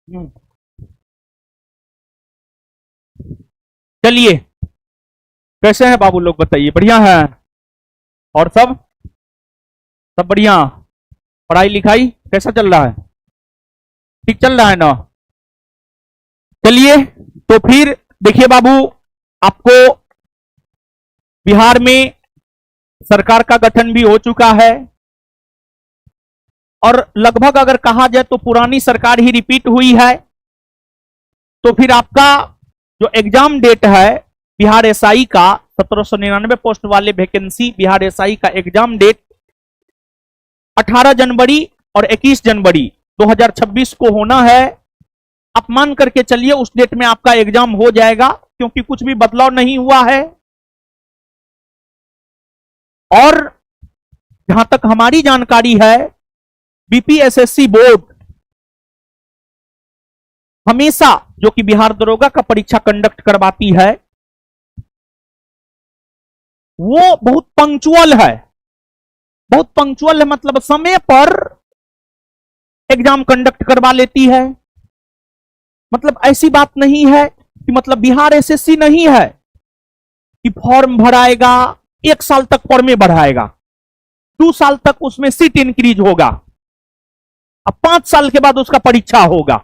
हम्म, चलिए, कैसे हैं बाबू लोग, बताइए। बढ़िया है? और सब सब बढ़िया? पढ़ाई लिखाई कैसा चल रहा है? ठीक चल रहा है ना? चलिए, तो फिर देखिए बाबू, आपको बिहार में सरकार का गठन भी हो चुका है। और लगभग अगर कहा जाए तो पुरानी सरकार ही रिपीट हुई है। तो फिर आपका जो एग्जाम डेट है बिहार एसआई का, 1799 पोस्ट वाले वैकेंसी बिहार एसआई का एग्जाम डेट 18 जनवरी और 21 जनवरी 2026 को होना है। आप मान करके चलिए उस डेट में आपका एग्जाम हो जाएगा, क्योंकि कुछ भी बदलाव नहीं हुआ है। और जहां तक हमारी जानकारी है, बीपीएसएससी बोर्ड हमेशा जो कि बिहार दरोगा का परीक्षा कंडक्ट करवाती है, वो बहुत पंक्चुअल है। बहुत पंक्चुअल है मतलब समय पर एग्जाम कंडक्ट करवा लेती है। मतलब ऐसी बात नहीं है कि मतलब बिहार एसएससी नहीं है कि फॉर्म भराएगा, 1 साल तक फॉर्म में बढ़ाएगा, 2 साल तक उसमें सीट इंक्रीज होगा, अब 5 साल के बाद उसका परीक्षा होगा।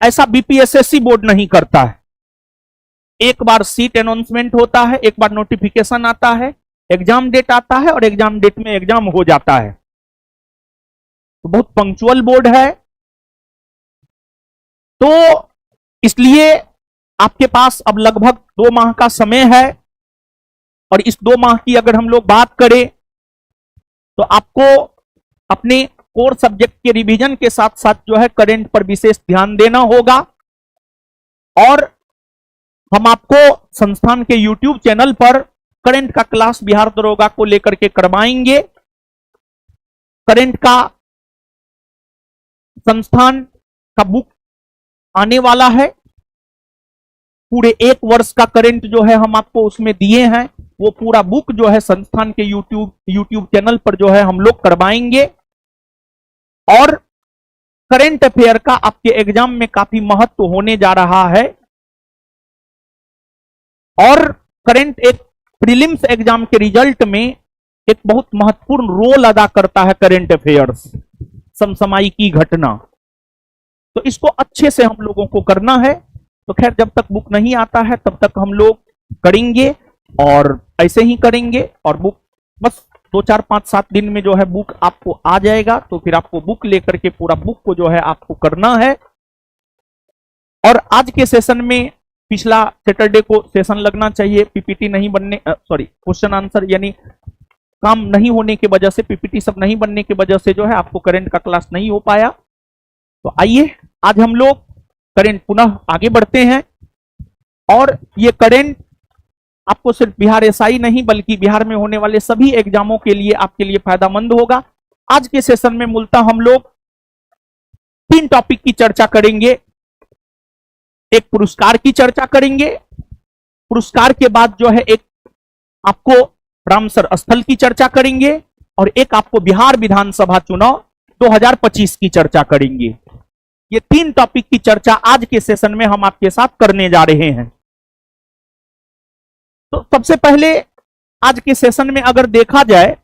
ऐसा बीपीएसएससी बोर्ड नहीं करता है। एक बार सीट अनाउंसमेंट होता है, एक बार नोटिफिकेशन आता है, एग्जाम डेट आता है और एग्जाम डेट में एग्जाम हो जाता है। तो बहुत पंक्चुअल बोर्ड है। तो इसलिए आपके पास अब लगभग 2 माह का समय है। और इस 2 माह की अगर हम लोग बात करें तो आपको अपने कोर सब्जेक्ट के रिवीजन के साथ साथ जो है करंट पर विशेष ध्यान देना होगा। और हम आपको संस्थान के YouTube चैनल पर करंट का क्लास बिहार दरोगा को लेकर के करवाएंगे। करंट का संस्थान का बुक आने वाला है। पूरे 1 वर्ष का करंट जो है हम आपको उसमें दिए हैं, वो पूरा बुक जो है संस्थान के यूट्यूब चैनल पर जो है हम लोग करवाएंगे। और करंट अफेयर का आपके एग्जाम में काफी महत्व होने जा रहा है। और करंट एक प्रीलिम्स एग्जाम के रिजल्ट में एक बहुत महत्वपूर्ण रोल अदा करता है। करंट अफेयर्स, समसामयिकी घटना, तो इसको अच्छे से हम लोगों को करना है। तो खैर, जब तक बुक नहीं आता है तब तक हम लोग करेंगे और ऐसे ही करेंगे। और बुक बस 2 4 5 7 दिन में जो है बुक आपको आ जाएगा। तो फिर आपको बुक लेकर के पूरा बुक को जो है आपको करना है। और आज के सेशन में पिछला सैटरडे को सेशन लगना चाहिए, पीपीटी नहीं बनने, सॉरी, क्वेश्चन आंसर यानी काम नहीं होने की वजह से, पीपीटी सब नहीं बनने की वजह से जो है आपको करंट का क्लास नहीं हो पाया। तो आइए आज हम लोग करंट पुनः आगे बढ़ते हैं। और ये करंट आपको सिर्फ बिहार एसआई नहीं बल्कि बिहार में होने वाले सभी एग्जामों के लिए आपके लिए फायदेमंद होगा। आज के सेशन में मूलतः हम लोग 3 टॉपिक की चर्चा करेंगे। एक पुरस्कार की चर्चा करेंगे, पुरस्कार के बाद जो है एक आपको रामसर स्थल की चर्चा करेंगे, और एक आपको बिहार विधानसभा चुनाव 2025 की चर्चा करेंगे। ये 3 टॉपिक की चर्चा आज के सेशन में हम आपके साथ करने जा रहे हैं। तो सबसे पहले आज के सेशन में अगर देखा जाए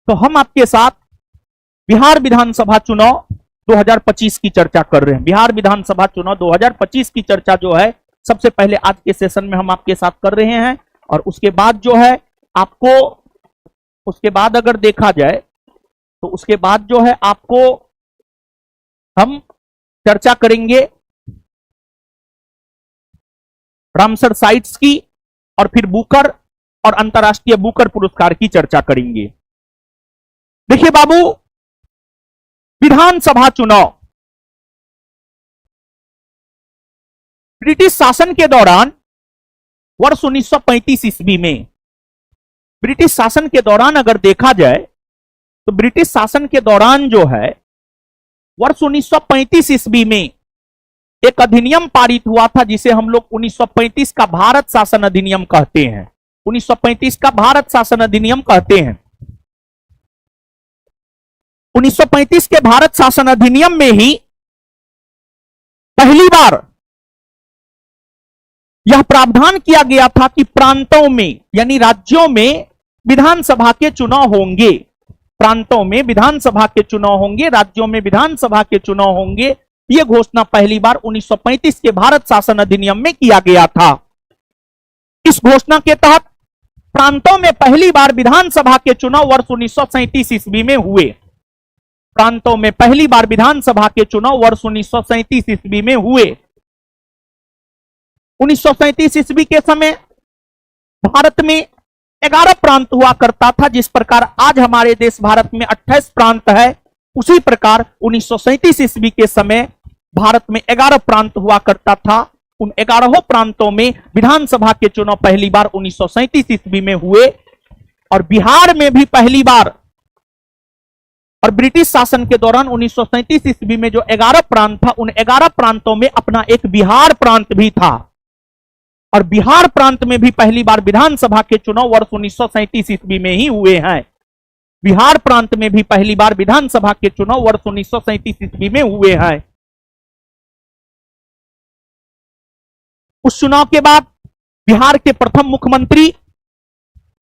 तो हम आपके साथ बिहार विधानसभा चुनाव 2025 की चर्चा कर रहे हैं। बिहार विधानसभा चुनाव 2025 की चर्चा जो है सबसे पहले आज के सेशन में हम आपके साथ कर रहे हैं। और उसके बाद जो है आपको, उसके बाद अगर देखा जाए तो उसके बाद जो है आपको हम चर्चा करेंगे रामसर साइट्स की, और फिर बुकर और अंतरराष्ट्रीय बुकर पुरस्कार की चर्चा करेंगे। देखिए बाबू, विधानसभा चुनाव ब्रिटिश शासन के दौरान वर्ष 1935 ईस्वी में, ब्रिटिश शासन के दौरान अगर देखा जाए तो ब्रिटिश शासन के दौरान जो है वर्ष 1935 ईस्वी में एक अधिनियम पारित हुआ था जिसे हम लोग 1935 का भारत शासन अधिनियम कहते हैं। 1935 का भारत शासन अधिनियम कहते हैं। 1935 के भारत शासन अधिनियम में ही पहली बार यह प्रावधान किया गया था कि प्रांतों में यानी राज्यों में विधानसभा के चुनाव होंगे, प्रांतों में विधानसभा के चुनाव होंगे, राज्यों में विधानसभा के चुनाव होंगे। यह घोषणा पहली बार 1935 के भारत शासन अधिनियम में किया गया था। इस घोषणा के तहत प्रांतों में पहली बार विधानसभा के चुनाव वर्ष 1937 ईस्वी में हुए। प्रांतों में पहली बार विधानसभा के चुनाव वर्ष 1937 ईस्वी में हुए। 1937 ईस्वी के समय भारत में 11 प्रांत हुआ करता था। जिस प्रकार आज हमारे देश भारत में 28 प्रांत है, उसी प्रकार 1937 ईस्वी के समय भारत में 11 प्रांत हुआ करता था। उन 11 प्रांतों में विधानसभा के चुनाव पहली बार 1937 ईस्वी में हुए। और बिहार में भी पहली बार, और ब्रिटिश शासन के दौरान 1937 ईस्वी में जो 11 प्रांत था, उन 11 प्रांतों में अपना एक बिहार प्रांत भी था। और बिहार प्रांत में भी पहली बार विधानसभा के चुनाव वर्ष 1937 ईस्वी में ही हुए हैं। बिहार प्रांत में भी पहली बार विधानसभा के चुनाव वर्ष 1937 ईस्वी में हुए हैं। उस चुनाव के बाद बिहार के प्रथम मुख्यमंत्री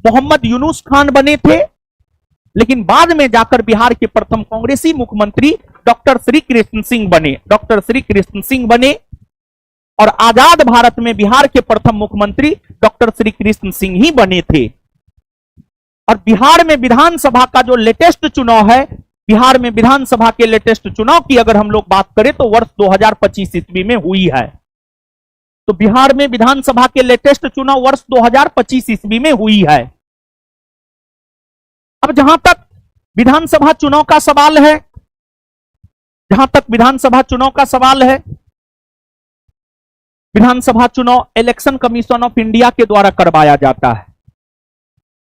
मोहम्मद यूनुस खान बने थे, लेकिन बाद में जाकर बिहार के प्रथम कांग्रेसी मुख्यमंत्री डॉक्टर श्री कृष्ण सिंह बने। डॉक्टर श्री कृष्ण सिंह बने और आजाद भारत में बिहार के प्रथम मुख्यमंत्री डॉक्टर श्री कृष्ण सिंह ही बने थे। और बिहार में विधानसभा का जो लेटेस्ट चुनाव है, बिहार में विधानसभा के लेटेस्ट चुनाव की अगर हम लोग बात करें तो वर्ष 2025 ईस्वी में हुई है। तो बिहार में विधानसभा के लेटेस्ट चुनाव वर्ष 2025 ईस्वी में हुई है। अब जहां तक विधानसभा चुनाव का सवाल है, जहां तक विधानसभा चुनाव का सवाल है, विधानसभा चुनाव इलेक्शन कमीशन ऑफ इंडिया के द्वारा करवाया जाता है।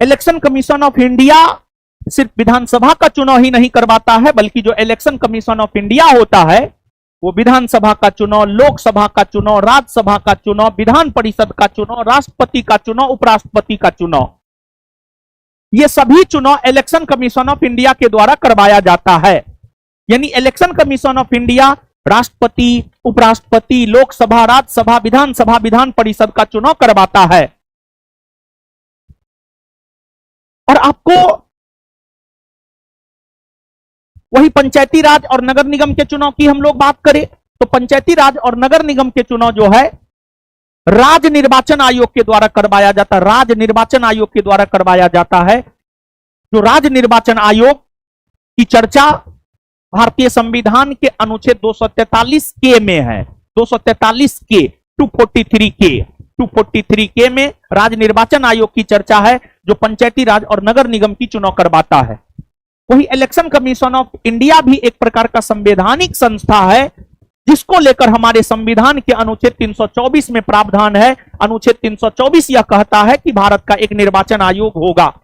इलेक्शन कमीशन ऑफ इंडिया सिर्फ विधानसभा का चुनाव ही नहीं करवाता है, बल्कि जो इलेक्शन कमीशन ऑफ इंडिया होता है वो विधानसभा का चुनाव, लोकसभा का चुनाव, राज्यसभा का चुनाव, विधान परिषद का चुनाव, राष्ट्रपति का चुनाव, उपराष्ट्रपति का चुनाव, ये सभी चुनाव इलेक्शन कमीशन ऑफ इंडिया के द्वारा करवाया जाता है। यानी इलेक्शन कमीशन ऑफ इंडिया राष्ट्रपति, उपराष्ट्रपति, लोकसभा, राज्यसभा, विधानसभा, विधान परिषद का चुनाव करवाता है। और आपको वही पंचायती राज और नगर निगम के चुनाव की हम लोग बात करें तो पंचायती राज और नगर निगम के चुनाव जो है राज्य निर्वाचन आयोग के द्वारा करवाया जाता है। राज्य निर्वाचन आयोग के द्वारा करवाया जाता है। जो राज्य निर्वाचन आयोग की चर्चा भारतीय संविधान के अनुच्छेद 243 के में है। 243 के 243 के में राज्य निर्वाचन आयोग की चर्चा है, जो पंचायती राज और नगर निगम की चुनाव करवाता है। वही इलेक्शन कमीशन ऑफ इंडिया भी एक प्रकार का संवैधानिक संस्था है, जिसको लेकर हमारे संविधान के अनुच्छेद 324 में प्रावधान है। अनुच्छेद 324 यह कहता है कि भारत का एक निर्वाचन आयोग होगा।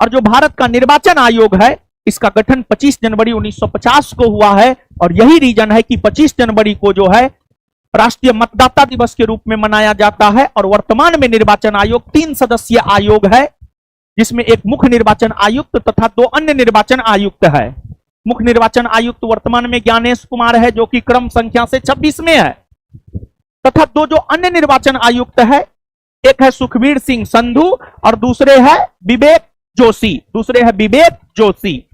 और जो भारत का निर्वाचन आयोग है, इसका गठन 25 जनवरी 1950 को हुआ है। और यही रीजन है कि 25 जनवरी को जो है राष्ट्रीय मतदाता दिवस के रूप में मनाया जाता है। और वर्तमान में निर्वाचन आयोग 3 सदस्यीय आयोग है, जिसमें एक मुख्य निर्वाचन आयुक्त तथा 2 अन्य निर्वाचन आयुक्त है। मुख्य निर्वाचन आयुक्त वर्तमान में ज्ञानेश कुमार है, जो कि क्रम संख्या से 26 में है, तथा 2 जो अन्य निर्वाचन आयुक्त है, एक है सुखबीर सिंह संधू और दूसरे है विवेक जोशी।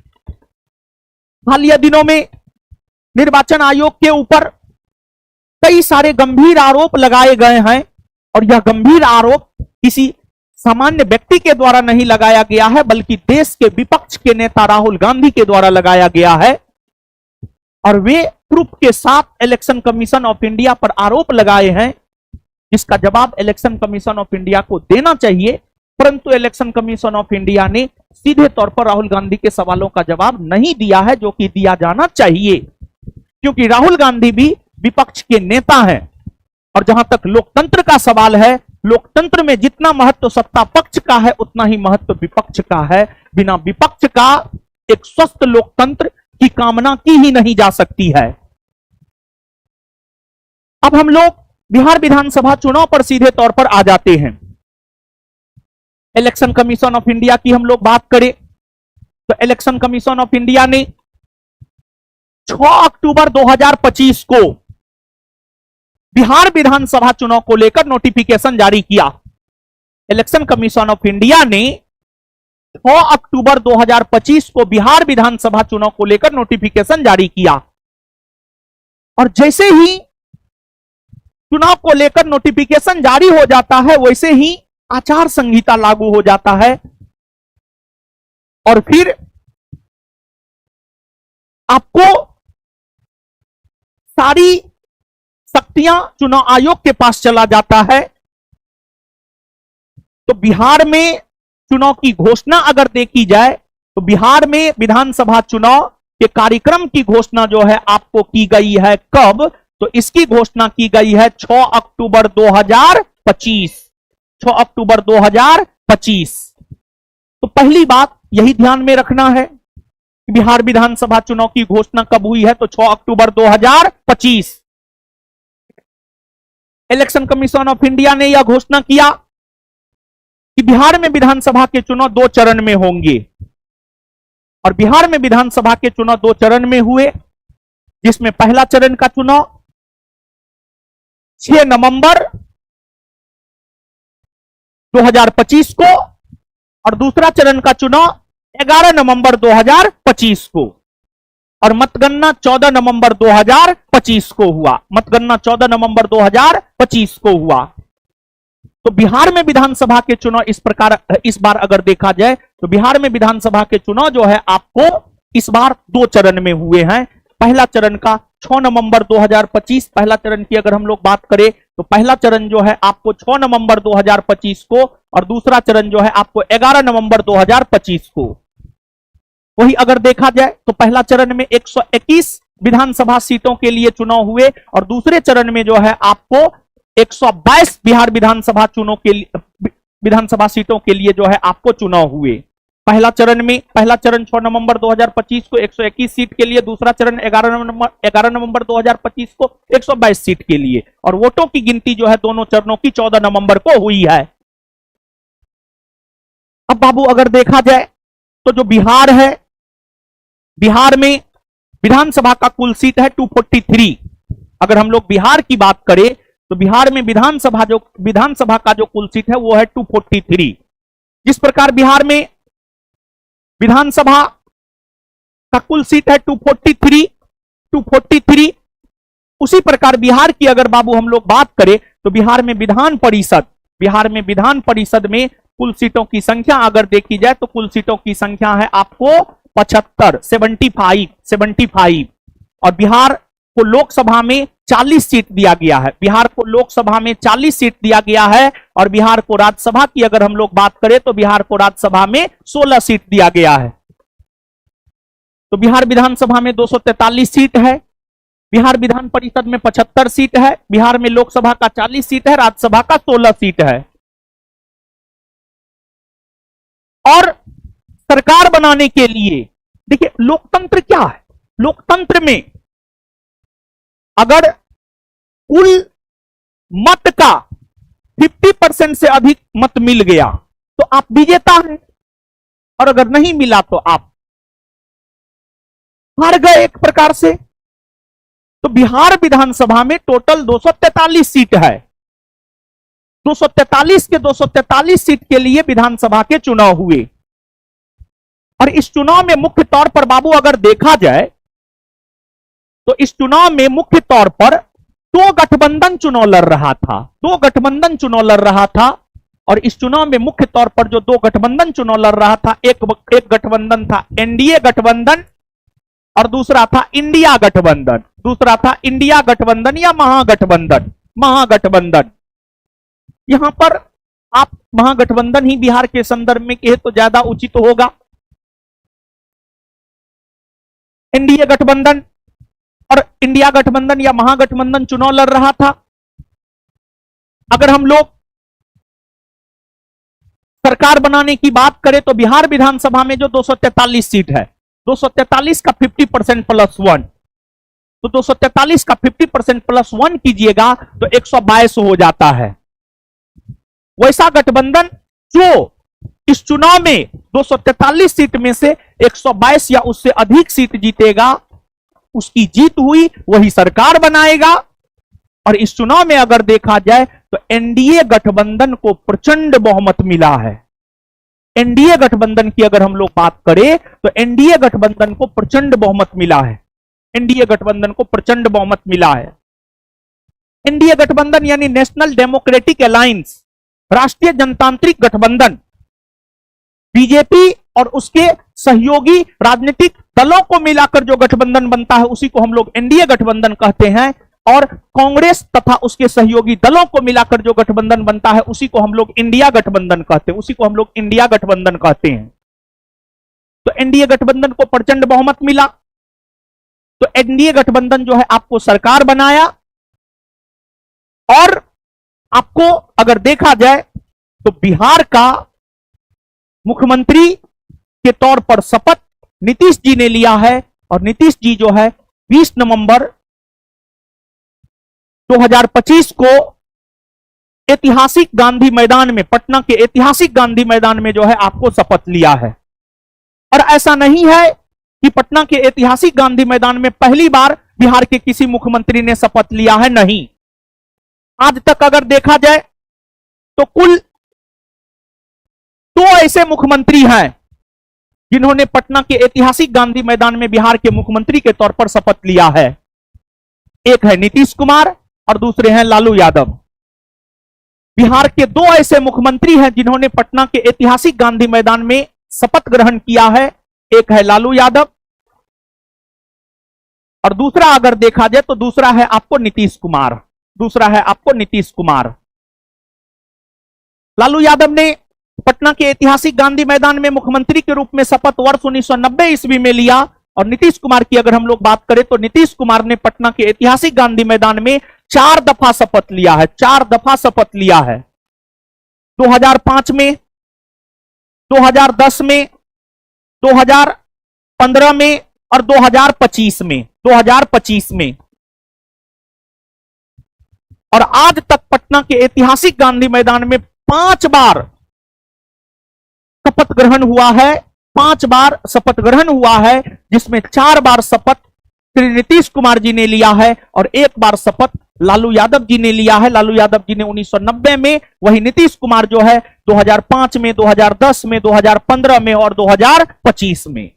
हालिया दिनों में निर्वाचन आयोग के ऊपर कई सारे गंभीर आरोप लगाए गए हैं। और यह गंभीर आरोप किसी सामान्य व्यक्ति के द्वारा नहीं लगाया गया है, बल्कि देश के विपक्ष के नेता राहुल गांधी के द्वारा लगाया गया है। और वे प्रूफ के साथ इलेक्शन कमीशन ऑफ इंडिया पर आरोप लगाए हैं, जिसका जवाब इलेक्शन कमीशन ऑफ इंडिया को देना चाहिए। परंतु इलेक्शन कमीशन ऑफ इंडिया ने सीधे तौर पर राहुल गांधी के सवालों का जवाब नहीं दिया है, जो कि दिया जाना चाहिए, क्योंकि राहुल गांधी भी विपक्ष के नेता हैं। और जहां तक लोकतंत्र का सवाल है, लोकतंत्र में जितना महत्व सत्ता पक्ष का है, उतना ही महत्व विपक्ष का है। बिना विपक्ष का एक स्वस्थ लोकतंत्र की कामना की ही नहीं जा सकती है। अब हम लोग बिहार विधानसभा चुनाव पर सीधे तौर पर आ जाते हैं। इलेक्शन कमीशन ऑफ इंडिया की हम लोग बात करें तो इलेक्शन कमीशन ऑफ इंडिया ने 6 अक्टूबर 2025 को बिहार विधानसभा चुनाव को लेकर नोटिफिकेशन जारी किया। इलेक्शन कमीशन ऑफ इंडिया ने 6 अक्टूबर 2025 को बिहार विधानसभा चुनाव को लेकर नोटिफिकेशन जारी किया और जैसे ही चुनाव को लेकर नोटिफिकेशन जारी हो जाता है वैसे ही आचार संहिता लागू हो जाता है और फिर आपको सारी शक्तियां चुनाव आयोग के पास चला जाता है। तो बिहार में चुनाव की घोषणा अगर देखी जाए तो बिहार में विधानसभा चुनाव के कार्यक्रम की घोषणा जो है आपको की गई है कब, तो इसकी घोषणा की गई है 6 अक्टूबर 2025। 6 अक्टूबर 2025। तो पहली बात यही ध्यान में रखना है कि बिहार विधानसभा चुनाव की घोषणा कब हुई है, तो 6 अक्टूबर 2025। इलेक्शन कमीशन ऑफ इंडिया ने यह घोषणा किया कि बिहार में विधानसभा के चुनाव 2 चरण में होंगे और बिहार में विधानसभा के चुनाव 2 चरण में हुए, जिसमें पहला चरण का चुनाव 6 नवंबर 2025 को और दूसरा चरण का चुनाव 11 नवंबर 2025 को और मतगणना 14 नवंबर 2025 को हुआ। मतगणना 14 नवंबर 2025 को हुआ। तो बिहार में विधानसभा के चुनाव इस प्रकार इस बार अगर देखा जाए तो बिहार में विधानसभा के चुनाव जो है आपको इस बार 2 चरण में हुए हैं। पहला चरण का 6 नवंबर 2025, पहला चरण की अगर हम लोग बात करें तो पहला चरण जो है आपको 6 नवंबर 2025 को और दूसरा चरण जो है आपको 11 नवंबर 2025 को। वही अगर देखा जाए तो पहला चरण में 121 विधानसभा सीटों के लिए चुनाव हुए और दूसरे चरण में जो है आपको 122 बिहार विधानसभा चुनाव के लिए विधानसभा सीटों के लिए जो है आपको चुनाव हुए। पहला चरण 6 नवंबर 2025 को 121 सीट के लिए, दूसरा चरण 11 नवंबर 2025 को 122 सीट के लिए और वोटों की गिनती जो है दोनों चरणों की 14 नवंबर को हुई है। अब बाबू अगर देखा जाए तो जो बिहार है, बिहार में विधानसभा का कुल सीट है 243। अगर हम लोग बिहार की बात करें तो बिहार में विधानसभा का जो कुल सीट है वो है 243। जिस प्रकार बिहार में विधानसभा का कुल सीट है 243, उसी प्रकार बिहार की अगर बाबू हम लोग बात करें तो बिहार में विधान परिषद में कुल सीटों की संख्या अगर देखी जाए तो कुल सीटों की संख्या है आपको 75 और बिहार को लोकसभा में 40 सीट दिया गया है। बिहार को लोकसभा में 40 सीट दिया गया है और बिहार को राज्यसभा की अगर हम लोग बात करें तो बिहार को राज्यसभा में 16 सीट दिया गया है। तो बिहार विधानसभा में 243 सीट है, बिहार विधान परिषद में 75 सीट है, बिहार में लोकसभा का 40 सीट है, राज्यसभा का 16 सीट है। और सरकार बनाने के लिए देखिए लोकतंत्र क्या है, लोकतंत्र में अगर कुल मत का 50% से अधिक मत मिल गया तो आप विजेता हैं और अगर नहीं मिला तो आप हार गए एक प्रकार से। तो बिहार विधानसभा में टोटल 243 सीट है। 243 के 243 सीट के लिए विधानसभा के चुनाव हुए और इस चुनाव में मुख्य तौर पर बाबू अगर देखा जाए तो इस चुनाव में मुख्य तौर पर 2 गठबंधन चुनाव लड़ रहा था। 2 गठबंधन चुनाव लड़ रहा था और इस चुनाव में मुख्य तौर पर जो 2 गठबंधन चुनाव लड़ रहा था, एक गठबंधन था एनडीए गठबंधन और दूसरा था इंडिया गठबंधन। दूसरा था इंडिया गठबंधन या महागठबंधन। यहां पर आप महागठबंधन ही बिहार के संदर्भ में कहे तो ज्यादा उचित होगा। एनडीए गठबंधन और इंडिया गठबंधन या महागठबंधन चुनाव लड़ रहा था। अगर हम लोग सरकार बनाने की बात करें तो बिहार विधानसभा में जो 243 सीट है, 243 का 50% प्लस 1, तो 243 का 50% प्लस 1 कीजिएगा तो 122 हो जाता है। वैसा गठबंधन जो इस चुनाव में 243 सीट में से 122 या उससे अधिक सीट जीतेगा उसकी जीत हुई, वही सरकार बनाएगा। और इस चुनाव में अगर देखा जाए तो एनडीए गठबंधन को प्रचंड बहुमत मिला है। एनडीए गठबंधन की अगर हम लोग बात करें तो एनडीए गठबंधन को प्रचंड बहुमत मिला है। एनडीए गठबंधन को प्रचंड बहुमत मिला है। एनडीए गठबंधन यानी नेशनल डेमोक्रेटिक अलायंस, राष्ट्रीय जनतांत्रिक गठबंधन, बीजेपी और उसके सहयोगी राजनीतिक दलों को मिलाकर जो गठबंधन बनता है उसी को हम लोग एनडीए गठबंधन कहते हैं। और कांग्रेस तथा उसके सहयोगी दलों को मिलाकर जो गठबंधन बनता है उसी को हम लोग इंडिया गठबंधन कहते हैं, उसी को हम लोग इंडिया गठबंधन कहते हैं। तो एनडीए गठबंधन को प्रचंड बहुमत मिला। तो एनडीए गठबंधन जो है आपको सरकार बनाया। और आपको अगर देखा जाए तो बिहार का मुख्यमंत्री के तौर पर शपथ नीतीश जी ने लिया है। और नीतीश जी जो है 20 नवंबर 2025 को ऐतिहासिक गांधी मैदान में, पटना के ऐतिहासिक गांधी मैदान में जो है आपको शपथ लिया है। और ऐसा नहीं है कि पटना के ऐतिहासिक गांधी मैदान में पहली बार बिहार के किसी मुख्यमंत्री ने शपथ लिया है, नहीं। आज तक अगर देखा जाए तो कुल 2 ऐसे मुख्यमंत्री हैं जिन्होंने पटना के ऐतिहासिक गांधी मैदान में बिहार के मुख्यमंत्री के तौर पर शपथ लिया है। एक है नीतीश कुमार और दूसरे हैं लालू यादव। बिहार के 2 ऐसे मुख्यमंत्री हैं जिन्होंने पटना के ऐतिहासिक गांधी मैदान में शपथ ग्रहण किया है। एक है लालू यादव और दूसरा अगर देखा जाए तो दूसरा है आपको नीतीश कुमार। दूसरा है आपको नीतीश कुमार। लालू यादव ने पटना के ऐतिहासिक गांधी मैदान में मुख्यमंत्री के रूप में शपथ वर्ष 1990 ईस्वी में लिया। और नीतीश कुमार की अगर हम लोग बात करें तो नीतीश कुमार ने पटना के ऐतिहासिक गांधी मैदान में 4 दफा शपथ लिया है। 4 दफा शपथ लिया है। 2005 में, 2010 में, 2015 में और 2025 में। 2025 में। और आज तक पटना के ऐतिहासिक गांधी मैदान में 5 बार शपथ ग्रहण हुआ है। 5 बार शपथ ग्रहण हुआ है, जिसमें 4 बार शपथ श्री नीतीश कुमार जी ने लिया है और 1 बार शपथ लालू यादव जी ने लिया है। लालू यादव जी ने 1990 में, वही नीतीश कुमार जो है 2005 में, 2010 में, 2015 में और 2025 में।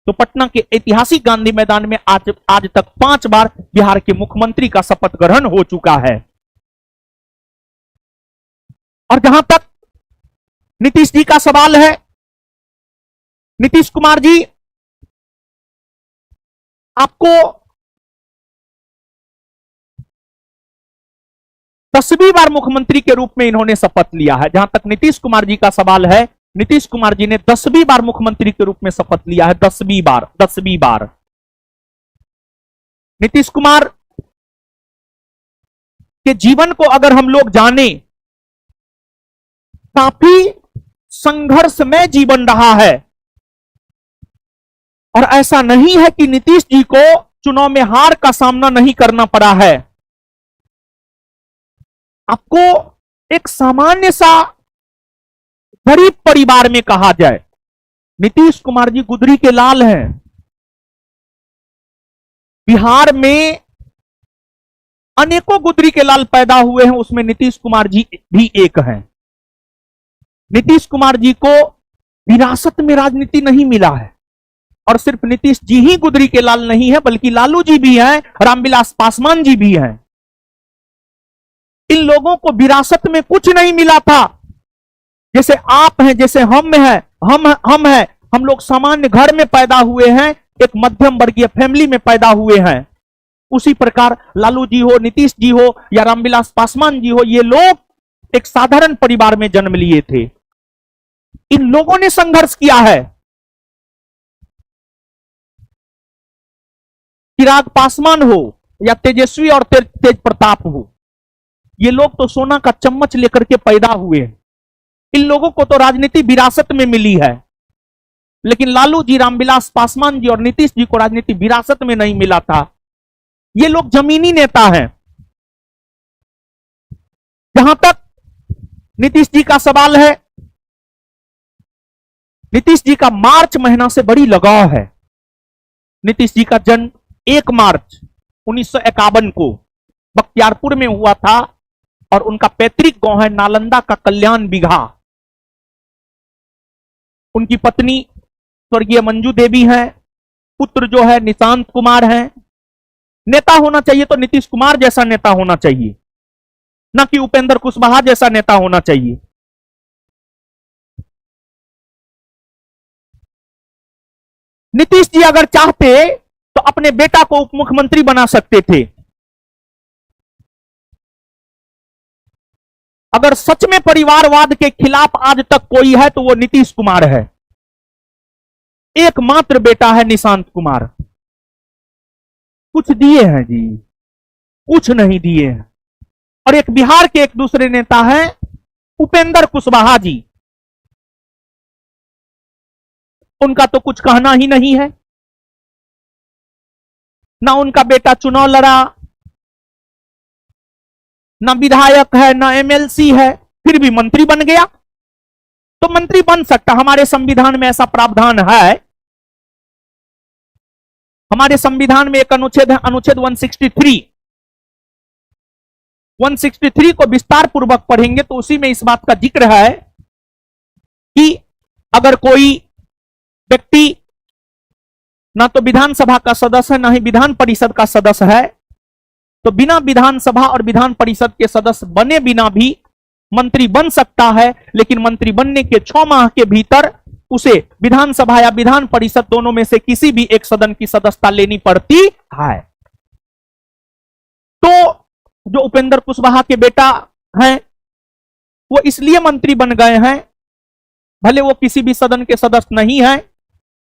तो पटना के ऐतिहासिक गांधी मैदान में आज तक 5 बार बिहार के मुख्यमंत्री का शपथ ग्रहण हो चुका है। और जहां तक नीतीश जी का सवाल है, नीतीश कुमार जी आपको 10वीं बार मुख्यमंत्री के रूप में इन्होंने शपथ लिया है। जहां तक नीतीश कुमार जी का सवाल है, नीतीश कुमार जी ने 10वीं बार मुख्यमंत्री के रूप में शपथ लिया है। 10वीं बार, 10वीं बार। नीतीश कुमार के जीवन को अगर हम लोग जाने, काफी संघर्षमय जीवन रहा है। और ऐसा नहीं है कि नीतीश जी को चुनाव में हार का सामना नहीं करना पड़ा है। आपको एक सामान्य सा गरीब परिवार में कहा जाए, नीतीश कुमार जी गुदरी के लाल हैं। बिहार में अनेकों गुदरी के लाल पैदा हुए हैं, उसमें नीतीश कुमार जी भी एक हैं। नीतीश कुमार जी को विरासत में राजनीति नहीं मिला है। और सिर्फ नीतीश जी ही गुदरी के लाल नहीं है, बल्कि लालू जी भी हैं, रामविलास पासवान जी भी हैं। इन लोगों को विरासत में कुछ नहीं मिला था। जैसे आप हैं, जैसे हम हैं, हम हैं, हम लोग सामान्य घर में पैदा हुए हैं, एक मध्यम वर्गीय फैमिली में पैदा हुए हैं। उसी प्रकार लालू जी हो, नीतीश जी हो या रामविलास पासवान जी हो, ये लोग एक साधारण परिवार में जन्म लिए थे। इन लोगों ने संघर्ष किया है। चिराग पासवान हो या तेजस्वी और तेज प्रताप हो, ये लोग तो सोना का चम्मच लेकर के पैदा हुए हैं। इन लोगों को तो राजनीति विरासत में मिली है। लेकिन लालू जी, रामविलास पासवान जी और नीतीश जी को राजनीति विरासत में नहीं मिला था। ये लोग जमीनी नेता हैं। जहां तक नीतीश जी का सवाल है, नीतीश जी का मार्च महीना से बड़ी लगाव है। नीतीश जी का जन्म 1 मार्च 1951 को बख्तियारपुर में हुआ था और उनका पैतृक गांव है नालंदा का कल्याण बिघा। उनकी पत्नी स्वर्गीय मंजू देवी हैं, पुत्र जो है निशांत कुमार हैं। नेता होना चाहिए तो नीतीश कुमार जैसा नेता होना चाहिए, ना कि उपेंद्र कुशवाहा जैसा नेता होना चाहिए। नीतीश जी अगर चाहते तो अपने बेटा को उप मुख्यमंत्री बना सकते थे। अगर सच में परिवारवाद के खिलाफ आज तक कोई है तो वो नीतीश कुमार है। एकमात्र बेटा है निशांत कुमार। कुछ दिए हैं जी, कुछ नहीं दिए हैं। और एक बिहार के एक दूसरे नेता हैं उपेंद्र कुशवाहा जी, उनका तो कुछ कहना ही नहीं है। ना उनका बेटा चुनाव लड़ा, ना विधायक है, ना एमएलसी है, फिर भी मंत्री बन गया। तो मंत्री बन सकता, हमारे संविधान में ऐसा प्रावधान है। हमारे संविधान में एक अनुच्छेद है, अनुच्छेद 163 को विस्तार पूर्वक पढ़ेंगे तो उसी में इस बात का जिक्र है कि अगर कोई व्यक्ति ना तो विधानसभा का सदस्य है, ना ही विधान परिषद का सदस्य है, तो बिना विधानसभा और विधान परिषद के सदस्य बने बिना भी मंत्री बन सकता है। लेकिन मंत्री बनने के 6 माह के भीतर उसे विधानसभा या विधान परिषद दोनों में से किसी भी एक सदन की सदस्यता लेनी पड़ती है। तो जो उपेंद्र कुशवाहा के बेटा हैं वो इसलिए मंत्री बन गए हैं, भले वो किसी भी सदन के सदस्य नहीं है,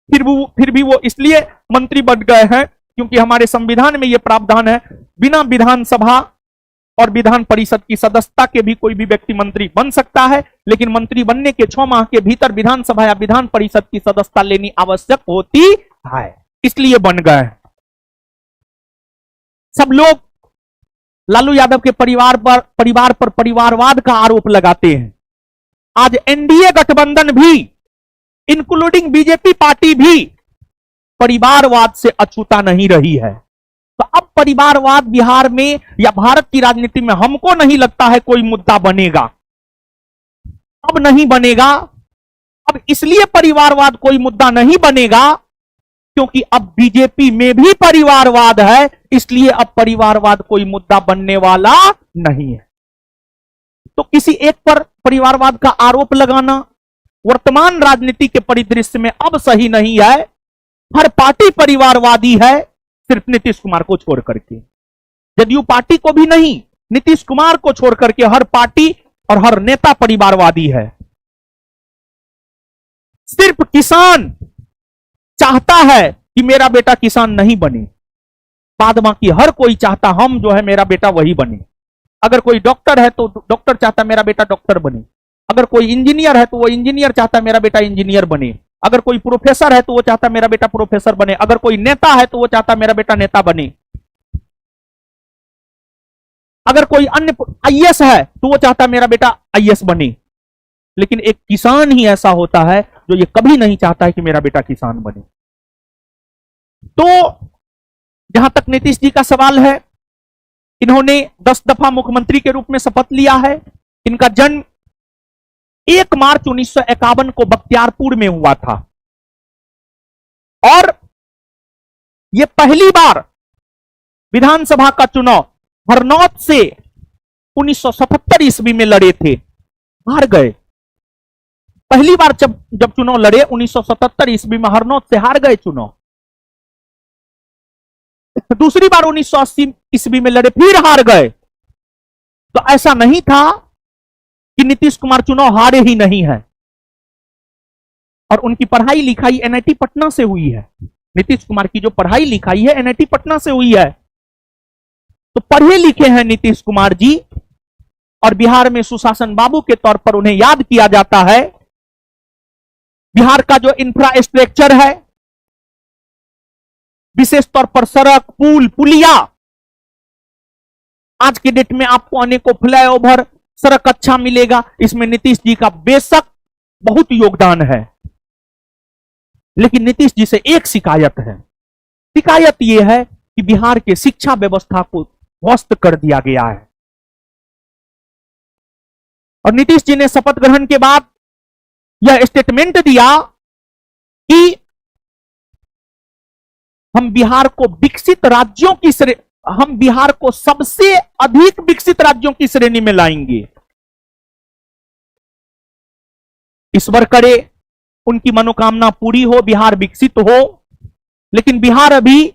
फिर भी वो इसलिए मंत्री बन गए हैं क्योंकि हमारे संविधान में यह प्रावधान है बिना विधानसभा और विधान परिषद की सदस्यता के भी कोई भी व्यक्ति मंत्री बन सकता है। लेकिन मंत्री बनने के 6 माह के भीतर विधानसभा या विधान परिषद की सदस्यता लेनी आवश्यक होती है, इसलिए बन गए। सब लोग लालू यादव के परिवार पर परिवारवाद का आरोप लगाते हैं। आज एनडीए गठबंधन भी इंक्लूडिंग बीजेपी पार्टी भी परिवारवाद से अछूता नहीं रही है। तो अब परिवारवाद बिहार में या भारत की राजनीति में हमको नहीं लगता है कोई मुद्दा बनेगा। अब नहीं बनेगा। अब इसलिए परिवारवाद कोई मुद्दा नहीं बनेगा क्योंकि अब बीजेपी में भी परिवारवाद है, इसलिए अब परिवारवाद कोई मुद्दा बनने वाला नहीं है। तो किसी एक पर परिवारवाद का आरोप लगाना वर्तमान राजनीति के परिदृश्य में अब सही नहीं है। हर पार्टी परिवारवादी है, सिर्फ नीतीश कुमार को छोड़ करके। जदयू पार्टी को भी नहीं, नीतीश कुमार को छोड़ करके हर पार्टी और हर नेता परिवारवादी है। सिर्फ किसान चाहता है कि मेरा बेटा किसान नहीं बने, बाद बाकी हर कोई चाहता हम जो है मेरा बेटा वही बने। अगर कोई डॉक्टर है तो डॉक्टर चाहता मेरा बेटा डॉक्टर बने। अगर कोई इंजीनियर है तो वो इंजीनियर चाहता मेरा बेटा इंजीनियर बने। अगर कोई प्रोफेसर है तो वो चाहता मेरा बेटा प्रोफेसर बने। अगर कोई नेता है तो वो चाहता मेरा बेटा नेता बने। अगर कोई अन्य आईएएस है तो वो चाहता मेरा बेटा आईएएस बने। लेकिन एक किसान ही ऐसा होता है जो ये कभी नहीं चाहता है कि मेरा बेटा किसान बने। तो जहां तक नीतीश जी का सवाल है, इन्होंने 10 दफा मुख्यमंत्री के रूप में शपथ लिया है। इनका जन्म 1 मार्च 1951 को बख्तियारपुर में हुआ था और यह पहली बार विधानसभा का चुनाव हरनौत से 1977 ईस्वी में लड़े थे, हार गए। पहली बार जब चुनाव लड़े 1977 ईस्वी में हरनौत से हार गए चुनाव। दूसरी बार 1980 ईस्वी में लड़े, फिर हार गए। तो ऐसा नहीं था कि नीतीश कुमार चुनाव हारे ही नहीं है। और उनकी पढ़ाई लिखाई एनआईटी पटना से हुई है। नीतीश कुमार की जो पढ़ाई लिखाई है एनआईटी पटना से हुई है। तो पढ़े लिखे हैं नीतीश कुमार जी और बिहार में सुशासन बाबू के तौर पर उन्हें याद किया जाता है। बिहार का जो इंफ्रास्ट्रक्चर है, विशेष तौर पर सड़क, पुल, पुलिया, आज के डेट में आपको अनेकों फ्लाईओवर, सड़क अच्छा मिलेगा, इसमें नीतीश जी का बेशक बहुत योगदान है। लेकिन नीतीश जी से एक शिकायत है। शिकायत यह है कि बिहार के शिक्षा व्यवस्था को ध्वस्त कर दिया गया है। और नीतीश जी ने शपथ ग्रहण के बाद यह स्टेटमेंट दिया कि हम बिहार को विकसित राज्यों की हम बिहार को सबसे अधिक विकसित राज्यों की श्रेणी में लाएंगे। ईश्वर करे उनकी मनोकामना पूरी हो, बिहार विकसित हो, लेकिन बिहार अभी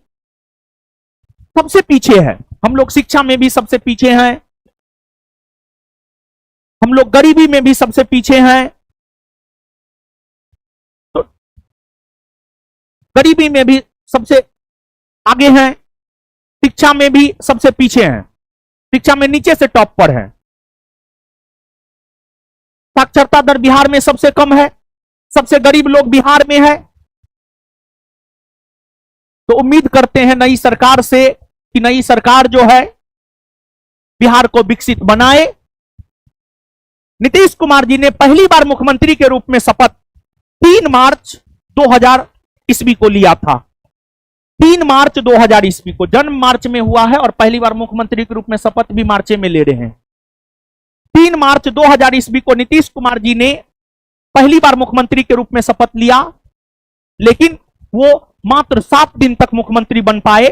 सबसे पीछे है। हम लोग शिक्षा में भी सबसे पीछे हैं, हम लोग गरीबी में भी सबसे पीछे हैं। तो गरीबी में भी सबसे आगे हैं, शिक्षा में भी सबसे पीछे हैं, शिक्षा में नीचे से टॉप पर है। साक्षरता दर बिहार में सबसे कम है, सबसे गरीब लोग बिहार में है। तो उम्मीद करते हैं नई सरकार से कि नई सरकार जो है बिहार को विकसित बनाए। नीतीश कुमार जी ने पहली बार मुख्यमंत्री के रूप में शपथ 3 मार्च 2000 ईस्वी को लिया था। 3 मार्च 2000 ईस्वी को, जन्म मार्च में हुआ है और पहली बार मुख्यमंत्री के रूप में शपथ भी मार्च में ले रहे हैं। 3 मार्च 2000 ईस्वी को नीतीश कुमार जी ने पहली बार मुख्यमंत्री के रूप में शपथ लिया, लेकिन वो मात्र 7 दिन तक मुख्यमंत्री बन पाए।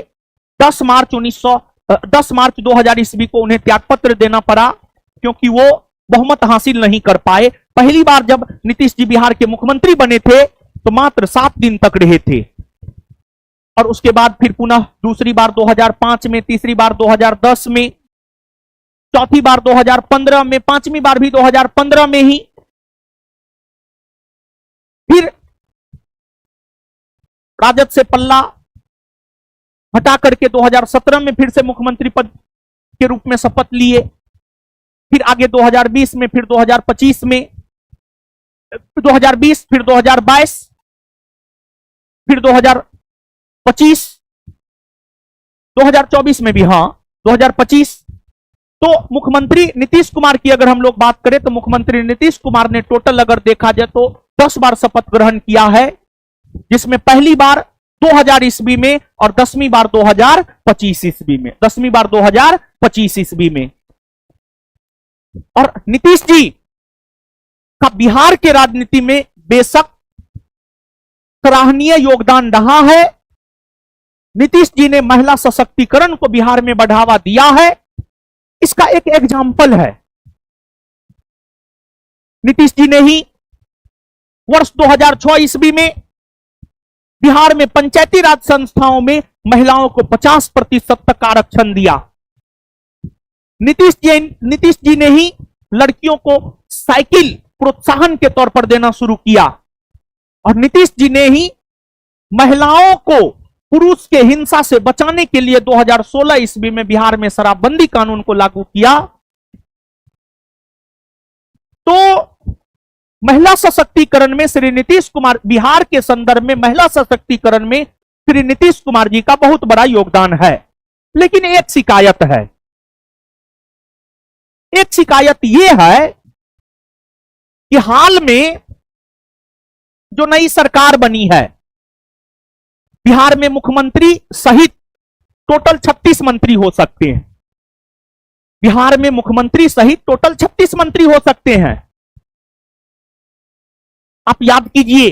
10 मार्च 2000 ईस्वी को उन्हें त्यागपत्र देना पड़ा, क्योंकि वो बहुमत हासिल नहीं कर पाए। पहली बार जब नीतीश जी बिहार के मुख्यमंत्री बने थे तो मात्र 7 दिन तक रहे थे, और उसके बाद फिर पुनः दूसरी बार 2005 में, तीसरी बार 2010 में, चौथी बार 2015 में, पांचवी बार भी 2015 में ही। फिर राजद से पल्ला हटा करके 2017 में फिर से मुख्यमंत्री पद के रूप में शपथ लिए। फिर आगे 2020 में, फिर 2025 में, 2020, फिर 2022, फिर 2025, 2024 में भी, हाँ 2025। तो मुख्यमंत्री नीतीश कुमार की अगर हम लोग बात करें तो मुख्यमंत्री नीतीश कुमार ने टोटल अगर देखा जाए तो 10 बार शपथ ग्रहण किया है, जिसमें पहली बार 2000 ईस्वी में और 10वीं बार 2025 ईस्वी में, 10वीं बार 2025 ईस्वी में। और नीतीश जी का बिहार के राजनीति में बेशक सराहनीय योगदान रहा है। नीतीश जी ने महिला सशक्तिकरण को बिहार में बढ़ावा दिया है। इसका एक एग्जाम्पल है, नीतीश जी ने ही वर्ष 2006 ईस्वी में बिहार में पंचायती राज संस्थाओं में महिलाओं को 50% तक आरक्षण दिया। नीतीश जी ने ही लड़कियों को साइकिल प्रोत्साहन के तौर पर देना शुरू किया, और नीतीश जी ने ही महिलाओं को पुरुष के हिंसा से बचाने के लिए 2016 ईस्वी में बिहार में शराबबंदी कानून को लागू किया। तो महिला सशक्तिकरण में श्री नीतीश कुमार, बिहार के संदर्भ में महिला सशक्तिकरण में श्री नीतीश कुमार जी का बहुत बड़ा योगदान है। लेकिन एक शिकायत है, एक शिकायत यह है कि हाल में जो नई सरकार बनी है, बिहार में मुख्यमंत्री सहित टोटल 36 मंत्री हो सकते हैं। बिहार में मुख्यमंत्री सहित टोटल 36 मंत्री हो सकते हैं। आप याद कीजिए,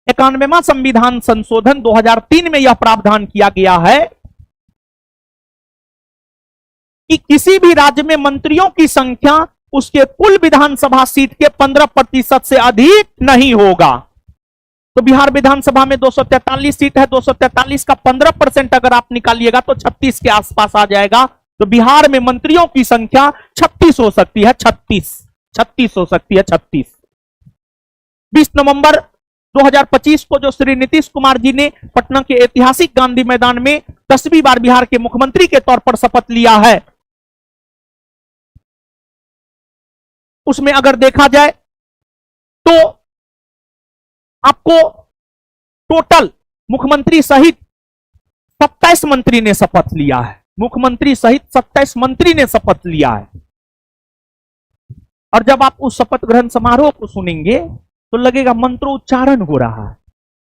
91वां संविधान संशोधन 2003 में यह प्रावधान किया गया है कि किसी भी राज्य में मंत्रियों की संख्या उसके कुल विधानसभा सीट के 15% से अधिक नहीं होगा। तो बिहार विधानसभा में 243 सीट है, 243 का 15% अगर आप निकालिएगा तो 36 के आसपास आ जाएगा। तो बिहार में मंत्रियों की संख्या 36 हो सकती है, 36 हो सकती है, 36। 20 नवंबर 2025 को जो श्री नीतीश कुमार जी ने पटना के ऐतिहासिक गांधी मैदान में 10वीं बार बिहार के मुख्यमंत्री के तौर पर शपथ लिया है, उसमें अगर देखा जाए तो आपको टोटल मुख्यमंत्री सहित 27 मंत्री ने शपथ लिया है। मुख्यमंत्री सहित 27 मंत्री ने शपथ लिया है। और जब आप उस शपथ ग्रहण समारोह को सुनेंगे तो लगेगा मंत्रोच्चारण हो रहा है,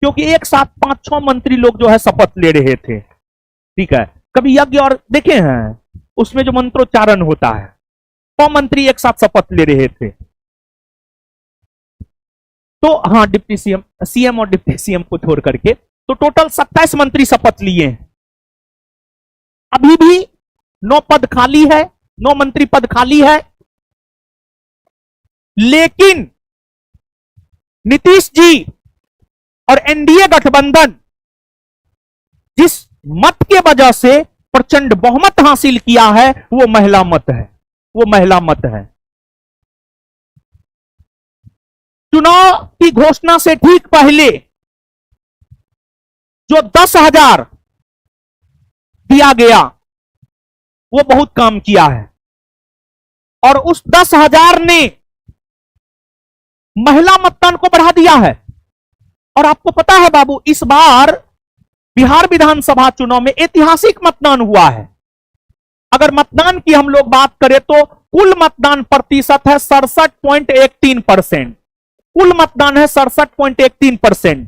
क्योंकि एक साथ 5-6 मंत्री लोग जो है शपथ ले रहे थे। ठीक है, कभी यज्ञ और देखे हैं उसमें जो मंत्रोच्चारण होता है, 100 मंत्री एक साथ शपथ ले रहे थे। तो हाँ, डिप्टी सीएम, सीएम और डिप्टी सीएम को छोड़ करके तो टोटल 27 मंत्री शपथ लिए हैं। अभी भी 9 पद खाली है, 9 मंत्री पद खाली है। लेकिन नीतीश जी और एनडीए गठबंधन जिस मत के वजह से प्रचंड बहुमत हासिल किया है वो महिला मत है, वो महिला मत है। चुनाव की घोषणा से ठीक पहले जो 10,000 दिया गया वो बहुत काम किया है, और उस 10,000 ने महिला मतदान को बढ़ा दिया है। और आपको पता है बाबू, इस बार बिहार विधानसभा चुनाव में ऐतिहासिक मतदान हुआ है। अगर मतदान की हम लोग बात करें तो कुल मतदान प्रतिशत है 67.13%। कुल मतदान है 67.13%।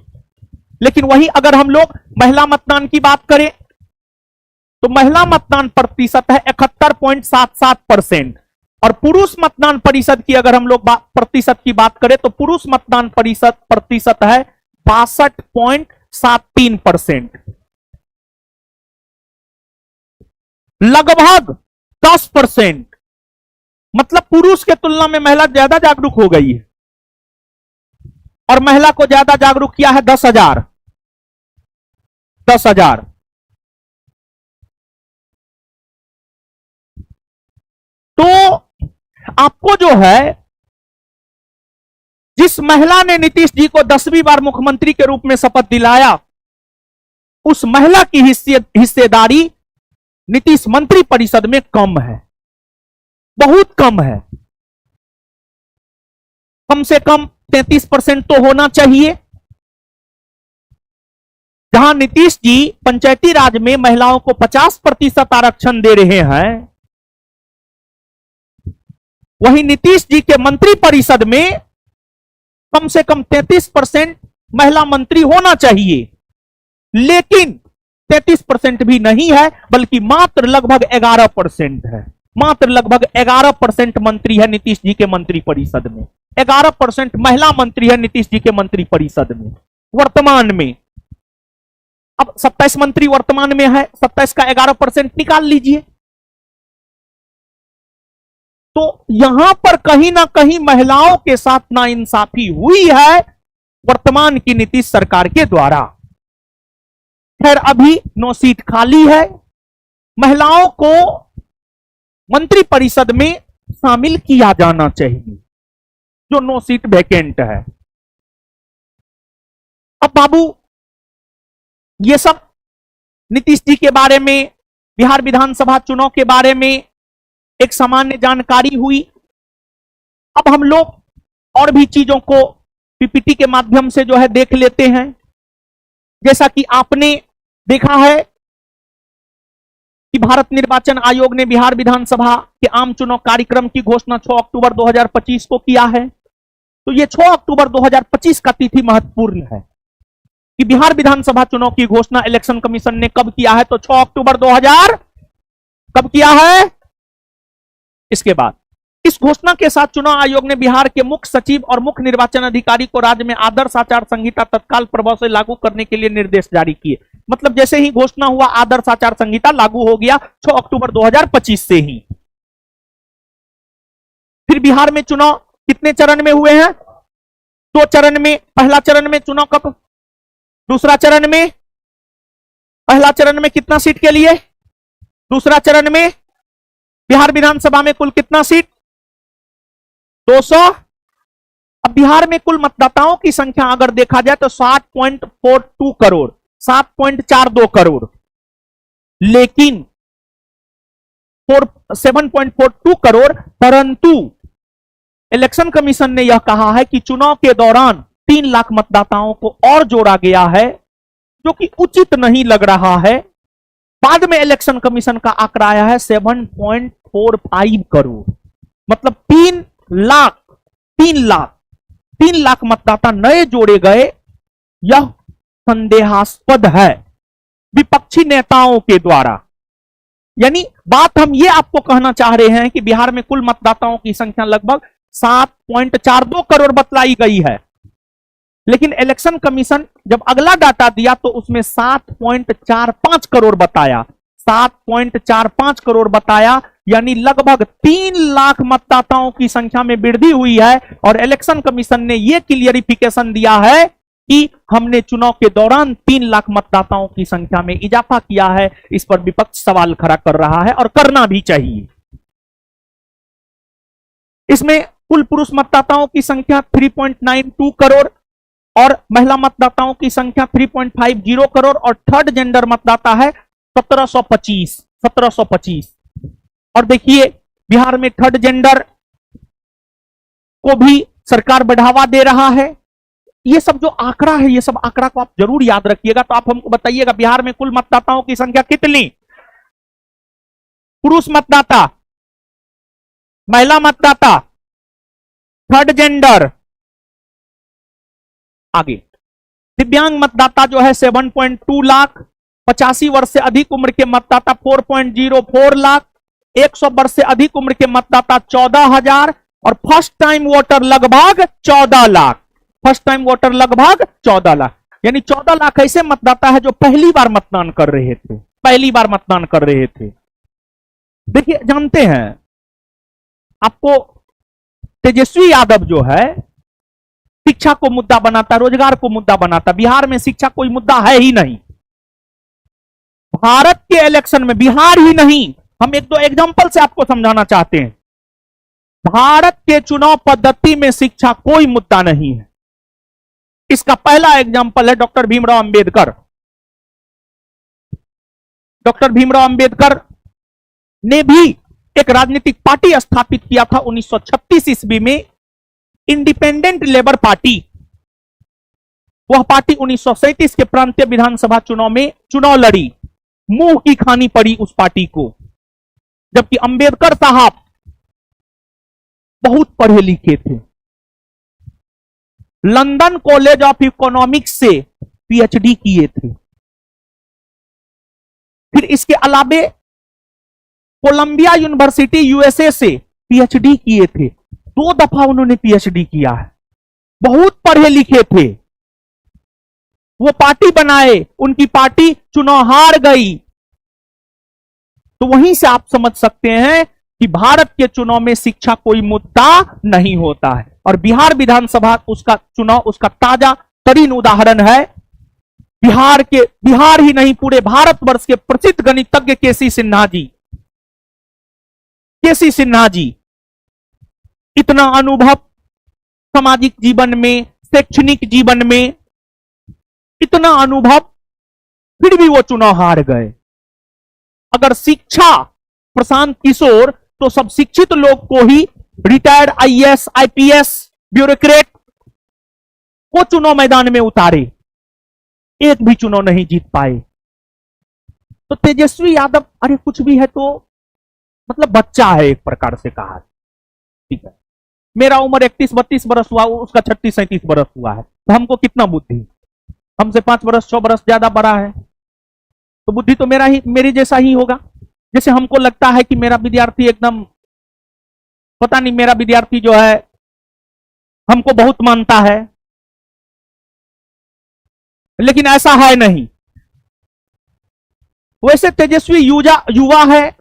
लेकिन वही अगर हम लोग महिला मतदान की बात करें तो महिला मतदान प्रतिशत है 71.77%। और पुरुष मतदान प्रतिशत की अगर हम लोग प्रतिशत की बात करें तो पुरुष मतदान प्रतिशत है 62.73%। लगभग 10%, मतलब पुरुष के तुलना में महिला ज्यादा जागरूक हो गई है। और महिला को ज्यादा जागरूक किया है 10,000। तो आपको जो है, जिस महिला ने नीतीश जी को 10वीं बार मुख्यमंत्री के रूप में शपथ दिलाया, उस महिला की हिस्सेदारी नीतीश मंत्री परिषद में कम है, बहुत कम है। कम से कम 33% तो होना चाहिए। जहां नीतीश जी पंचायती राज में महिलाओं को 50% आरक्षण दे रहे हैं, वहीं नीतीश जी के मंत्री परिषद में कम से कम 33% महिला मंत्री होना चाहिए। लेकिन 33% भी नहीं है, बल्कि मात्र लगभग 11% है। मात्र लगभग 11% मंत्री है नीतीश जी के मंत्री परिषद में। 11% महिला मंत्री है नीतीश जी के मंत्री परिषद में वर्तमान में। अब 27 मंत्री वर्तमान में है, 27 का 11% निकाल लीजिए। तो यहां पर कहीं ना कहीं महिलाओं के साथ नाइंसाफी हुई है वर्तमान की नीतीश सरकार के द्वारा। खैर, अभी 9 सीट खाली है। महिलाओं को मंत्री परिषद में शामिल किया जाना चाहिए, जो 9 सीट वैकेंट है। अब बाबू, ये सब नीतीश जी के बारे में, बिहार विधानसभा चुनाव के बारे में एक सामान्य जानकारी हुई। अब हम लोग और भी चीजों को पीपीटी के माध्यम से जो है देख लेते हैं। जैसा कि आपने देखा है कि भारत निर्वाचन आयोग ने बिहार विधानसभा के आम चुनाव कार्यक्रम की घोषणा 6 अक्टूबर 2025 को किया है। तो ये 6 अक्टूबर 2025 का तिथि महत्वपूर्ण है कि बिहार विधानसभा चुनाव की घोषणा इलेक्शन कमीशन ने कब किया है। तो 6 अक्टूबर 2000 कब किया है? इसके बाद इस घोषणा के साथ चुनाव आयोग ने बिहार के मुख्य सचिव और मुख्य निर्वाचन अधिकारी को राज्य में आदर्श आचार संहिता तत्काल प्रभाव से लागू करने के लिए निर्देश जारी किए। मतलब जैसे ही घोषणा हुआ, आदर्श आचार संहिता लागू हो गया 6 अक्टूबर 2025 से ही। फिर बिहार में चुनाव कितने चरण में हुए हैं? 2 चरण में। पहला चरण में चुनाव कब? दूसरा चरण में। पहला चरण में कितना सीट के लिए? दूसरा चरण में बिहार विधानसभा में कुल कितना सीट? 200। अब बिहार में कुल मतदाताओं की संख्या अगर देखा जाए तो 7.42 करोड़, 7.42 करोड़। लेकिन 7.42 करोड़, परंतु इलेक्शन कमीशन ने यह कहा है कि चुनाव के दौरान 3 लाख मतदाताओं को और जोड़ा गया है, जो कि उचित नहीं लग रहा है। बाद में इलेक्शन कमीशन का आंकड़ा आया है 7.45 करोड़। मतलब 3 लाख मतदाता नए जोड़े गए। यह संदेहास्पद है। विपक्षी नेताओं के द्वारा। यानी बात हम ये आपको कहना चाह रहे हैं कि बिहार में कुल मतदाताओं की संख्या लगभग 7.42 करोड़ बतलाई गई है, लेकिन इलेक्शन कमीशन जब अगला डाटा दिया तो उसमें 7.45 करोड़ बताया, 7.45 करोड़ बताया, यानी लगभग 3 लाख मतदाताओं की संख्या में वृद्धि हुई है। और इलेक्शन कमीशन ने यह क्लियरिफिकेशन दिया है कि हमने चुनाव के दौरान 3 लाख मतदाताओं की संख्या में इजाफा किया है। इस पर विपक्ष सवाल खड़ा कर रहा है और करना भी चाहिए। इसमें कुल पुरुष मतदाताओं की संख्या 3.92 करोड़ और महिला मतदाताओं की संख्या 3.50 करोड़ और थर्ड जेंडर मतदाता है 1725। और देखिए बिहार में थर्ड जेंडर को भी सरकार बढ़ावा दे रहा है। ये सब जो आंकड़ा है, ये सब आंकड़ा को आप जरूर याद रखिएगा। तो आप हमको बताइएगा बिहार में कुल मतदाताओं की संख्या कितनी? पुरुष मतदाता, महिला मतदाता, थर्ड जेंडर, आगे दिव्यांग मतदाता जो है 7.2 लाख, 85 वर्ष से अधिक उम्र के मतदाता 4.04 लाख, 100 वर्ष से अधिक उम्र के मतदाता 14,000 और फर्स्ट टाइम वोटर लगभग 14 लाख। फर्स्ट टाइम वोटर लगभग 14 लाख, यानी 14 लाख ऐसे मतदाता है जो पहली बार मतदान कर रहे थे, पहली बार मतदान कर रहे थे। देखिए जानते हैं आपको, तेजस्वी यादव जो है शिक्षा को मुद्दा बनाता, रोजगार को मुद्दा बनाता। बिहार में शिक्षा कोई मुद्दा है ही नहीं। भारत के इलेक्शन में, बिहार ही नहीं, हम एक दो एग्जांपल से आपको समझाना चाहते हैं। भारत के चुनाव पद्धति में शिक्षा कोई मुद्दा नहीं है। इसका पहला एग्जांपल है डॉक्टर भीमराव अंबेडकर। डॉक्टर भीमराव अंबेडकर ने भी एक राजनीतिक पार्टी स्थापित किया था 1936 ईस्वी में, इंडिपेंडेंट लेबर पार्टी। वह पार्टी 1937 के प्रांतीय विधानसभा चुनाव में चुनाव लड़ी, मुंह की खानी पड़ी उस पार्टी को। जबकि अंबेडकर साहब बहुत पढ़े लिखे थे, लंदन कॉलेज ऑफ इकोनॉमिक्स से पीएचडी किए थे। फिर इसके अलावे कोलंबिया यूनिवर्सिटी यूएसए से पीएचडी किए थे। 2 दफा उन्होंने पीएचडी किया है, बहुत पढ़े लिखे थे। वो पार्टी बनाए, उनकी पार्टी चुनाव हार गई। तो वहीं से आप समझ सकते हैं कि भारत के चुनाव में शिक्षा कोई मुद्दा नहीं होता है। और बिहार विधानसभा उसका चुनाव, उसका ताजा तरीन उदाहरण है। बिहार ही नहीं, पूरे भारतवर्ष के प्रसिद्ध गणितज्ञ केसी सिन्हा जी, इतना अनुभव सामाजिक जीवन में, शैक्षणिक जीवन में, इतना अनुभव, फिर भी वो चुनाव हार गए। अगर शिक्षा प्रशांत किशोर, तो सब शिक्षित लोग को ही, रिटायर्ड आईएएस आईपीएस ब्यूरोक्रेट को चुनाव मैदान में उतारे, एक भी चुनाव नहीं जीत पाए। तो तेजस्वी यादव अरे कुछ भी है तो मतलब बच्चा है, एक प्रकार से कहा। ठीक है, मेरा उम्र 31-32 बरस हुआ, उसका 36-37 बरस हुआ है, तो हमको कितना बुद्धि, हमसे 5 बरस 6 बरस ज्यादा बड़ा है, तो बुद्धि तो मेरे जैसा ही होगा। जैसे हमको लगता है कि मेरा विद्यार्थी एकदम, पता नहीं मेरा विद्यार्थी जो है हमको बहुत मानता है, लेकिन ऐसा है नहीं। वैसे तेजस्वी युवा है,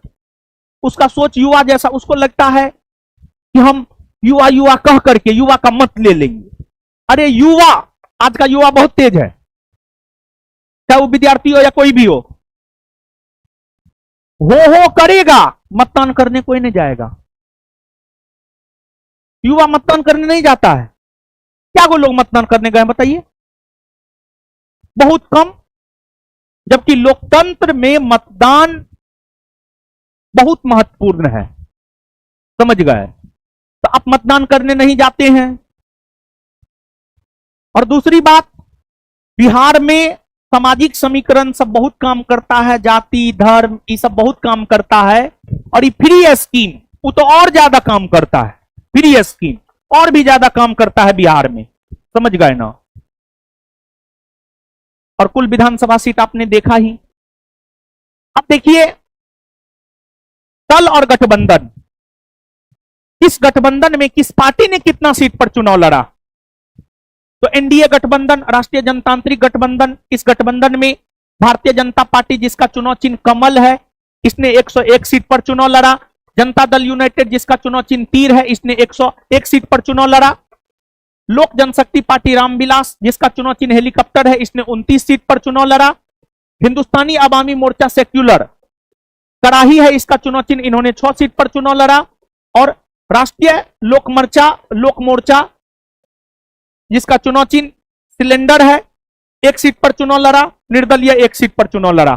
उसका सोच युवा जैसा, उसको लगता है कि हम युवा कह करके युवा का मत ले लेंगे। अरे युवा, आज का युवा बहुत तेज है, चाहे वो विद्यार्थी हो या कोई भी हो करेगा, मतदान करने कोई नहीं जाएगा। युवा मतदान करने नहीं जाता है। क्या वो लोग मतदान करने गए बताइए? बहुत कम। जबकि लोकतंत्र में मतदान बहुत महत्वपूर्ण है, समझ गए? तो आप मतदान करने नहीं जाते हैं। और दूसरी बात, बिहार में सामाजिक समीकरण सब बहुत काम करता है, जाति धर्म ये सब बहुत काम करता है। और ये फ्री स्कीम वो तो और ज्यादा काम करता है, फ्री स्कीम और भी ज्यादा काम करता है बिहार में, समझ गए ना? और कुल विधानसभा सीट आपने देखा ही, अब देखिए दल और गठबंधन, किस गठबंधन में किस पार्टी ने कितना सीट पर चुनाव लड़ा। तो एनडीए गठबंधन, राष्ट्रीय जनतांत्रिक गठबंधन, इस गठबंधन में भारतीय जनता पार्टी जिसका चुनाव चिन्ह कमल है, इसने 101 सीट पर चुनाव लड़ा। जनता दल यूनाइटेड जिसका चुनाव चिन्ह तीर है, इसने 101 सीट पर चुनाव लड़ा। लोक जनशक्ति पार्टी रामविलास जिसका चुनाव चिन्ह हेलीकॉप्टर है, इसने 29 सीट पर चुनाव लड़ा। हिंदुस्तानी अवामी मोर्चा सेक्युलर कराही है, इसका चुनाव चिन्ह, इन्होंने 6 सीट पर चुनाव लड़ा। और राष्ट्रीय लोक मोर्चा जिसका चुनाव चिन्ह सिलेंडर है, 1 सीट पर चुनाव लड़ा। निर्दलीय 1 सीट पर चुनाव लड़ा।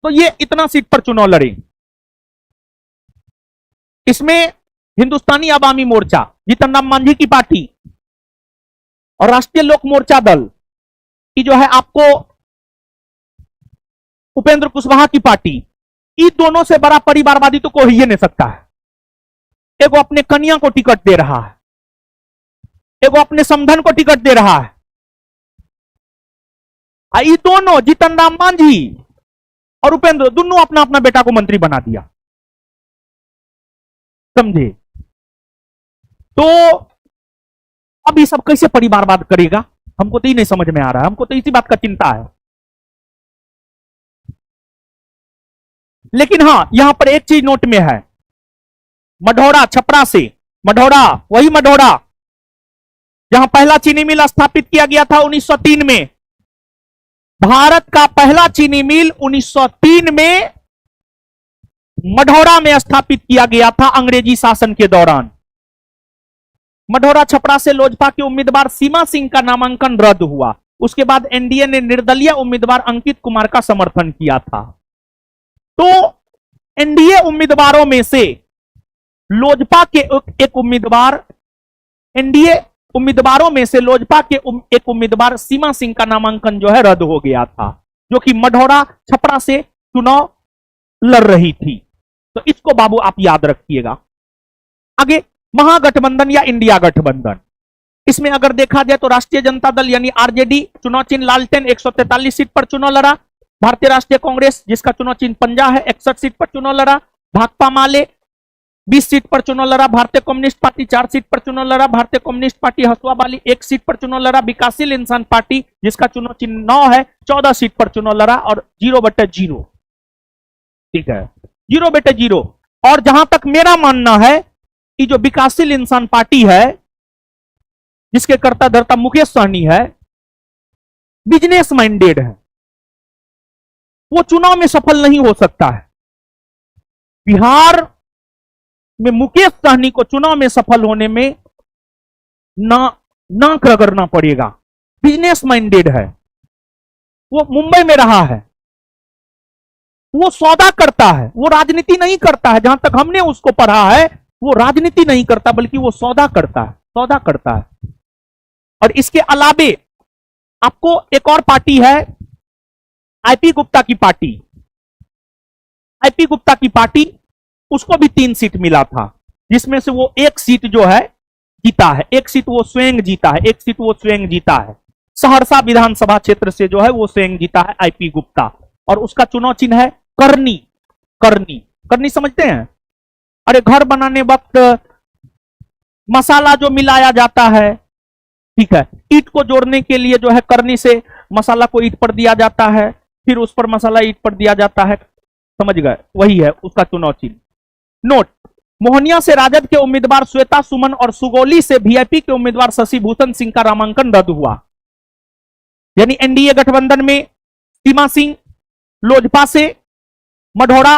तो ये इतना सीट पर चुनाव लड़े। इसमें हिंदुस्तानी अवामी मोर्चा जीतन राम मांझी की पार्टी और राष्ट्रीय लोक मोर्चा दल की जो है आपको उपेंद्र कुशवाहा की पार्टी, इन दोनों से बड़ा परिवारवादी तो कोई ही नहीं सकता है। एगो अपने कन्या को टिकट दे रहा है, एगो अपने समधन को टिकट दे रहा है। ये दोनों जीतन राम मांझी और उपेंद्र दोनों अपना अपना बेटा को मंत्री बना दिया, समझे। तो अब ये सब कैसे परिवारवाद करेगा, हमको तो ही नहीं समझ में आ रहा है। हमको तो इसी बात का चिंता है। लेकिन हां, यहां पर एक चीज नोट में है, मढ़ौरा छपरा से, मढ़ौरा वही मढ़ौरा जहां पहला चीनी मिल स्थापित किया गया था 1903 में। भारत का पहला चीनी मिल 1903 में मढ़ौरा में स्थापित किया गया था अंग्रेजी शासन के दौरान। मढ़ौरा छपरा से लोजपा के उम्मीदवार सीमा सिंह का नामांकन रद्द हुआ। उसके बाद एनडीए ने निर्दलीय उम्मीदवार अंकित कुमार का समर्थन किया था। तो एनडीए उम्मीदवारों में से लोजपा के एक उम्मीदवार, एनडीए उम्मीदवारों में से लोजपा के एक उम्मीदवार सीमा सिंह का नामांकन जो है रद्द हो गया था, जो कि मढ़ौरा छपरा से चुनाव लड़ रही थी। तो इसको बाबू आप याद रखिएगा। आगे महागठबंधन या इंडिया गठबंधन, इसमें अगर देखा जाए तो राष्ट्रीय जनता दल यानी आरजेडी चुनाव चिन्ह लालटेन 143 सीट पर चुनाव लड़ा। भारतीय राष्ट्रीय कांग्रेस जिसका चुनाव चिन्ह पंजा है 61 सीट पर चुनाव लड़ा। भाकपा माले 20 सीट पर चुनाव लड़ा। भारतीय कम्युनिस्ट पार्टी 4 सीट पर चुनाव लड़ा। भारतीय कम्युनिस्ट पार्टी हसुआ वाली 1 सीट पर चुनाव लड़ा। विकासशील इंसान पार्टी जिसका चुनाव चिन्ह 9 है 14 सीट पर चुनाव लड़ा। और 0/0, ठीक है, 0/0। और जहां तक मेरा मानना है कि जो विकासशील इंसान पार्टी है जिसके कर्ता धर्ता मुकेश सहनी है, बिजनेस माइंडेड है, वो चुनाव में सफल नहीं हो सकता है। बिहार में मुकेश सहनी को चुनाव में सफल होने में नाक रगड़ना पड़ेगा। बिजनेस माइंडेड है, वो मुंबई में रहा है, वो सौदा करता है, वो राजनीति नहीं करता है। जहां तक हमने उसको पढ़ा है वो राजनीति नहीं करता बल्कि वो सौदा करता है, सौदा करता है। और इसके अलावे आपको एक और पार्टी है आईपी गुप्ता की पार्टी। आईपी गुप्ता की पार्टी, उसको भी 3 सीट मिला था, जिसमें से वो 1 सीट जो है जीता है। 1 सीट वो स्वयं जीता है, 1 सीट वो स्वयं जीता है। सहरसा विधानसभा क्षेत्र से जो है वो स्वयं जीता है आईपी गुप्ता। और उसका चुनाव चिन्ह है करनी। करनी, करनी समझते हैं? अरे घर बनाने वक्त मसाला जो मिलाया जाता है, ठीक है, ईंट को जोड़ने के लिए जो है करनी से मसाला को ईंट पर दिया जाता है, फिर उस पर मसाला ईंट पर दिया जाता है, समझ गए, वही है उसका चुनाव चिन्ह। नोट, मोहनिया से राजद के उम्मीदवार श्वेता सुमन और सुगौली से वीआईपी के उम्मीदवार शशि भूषण सिंह का नामांकन रद्द हुआ। यानी एनडीए गठबंधन में सीमा सिंह लोजपा से मढ़ौरा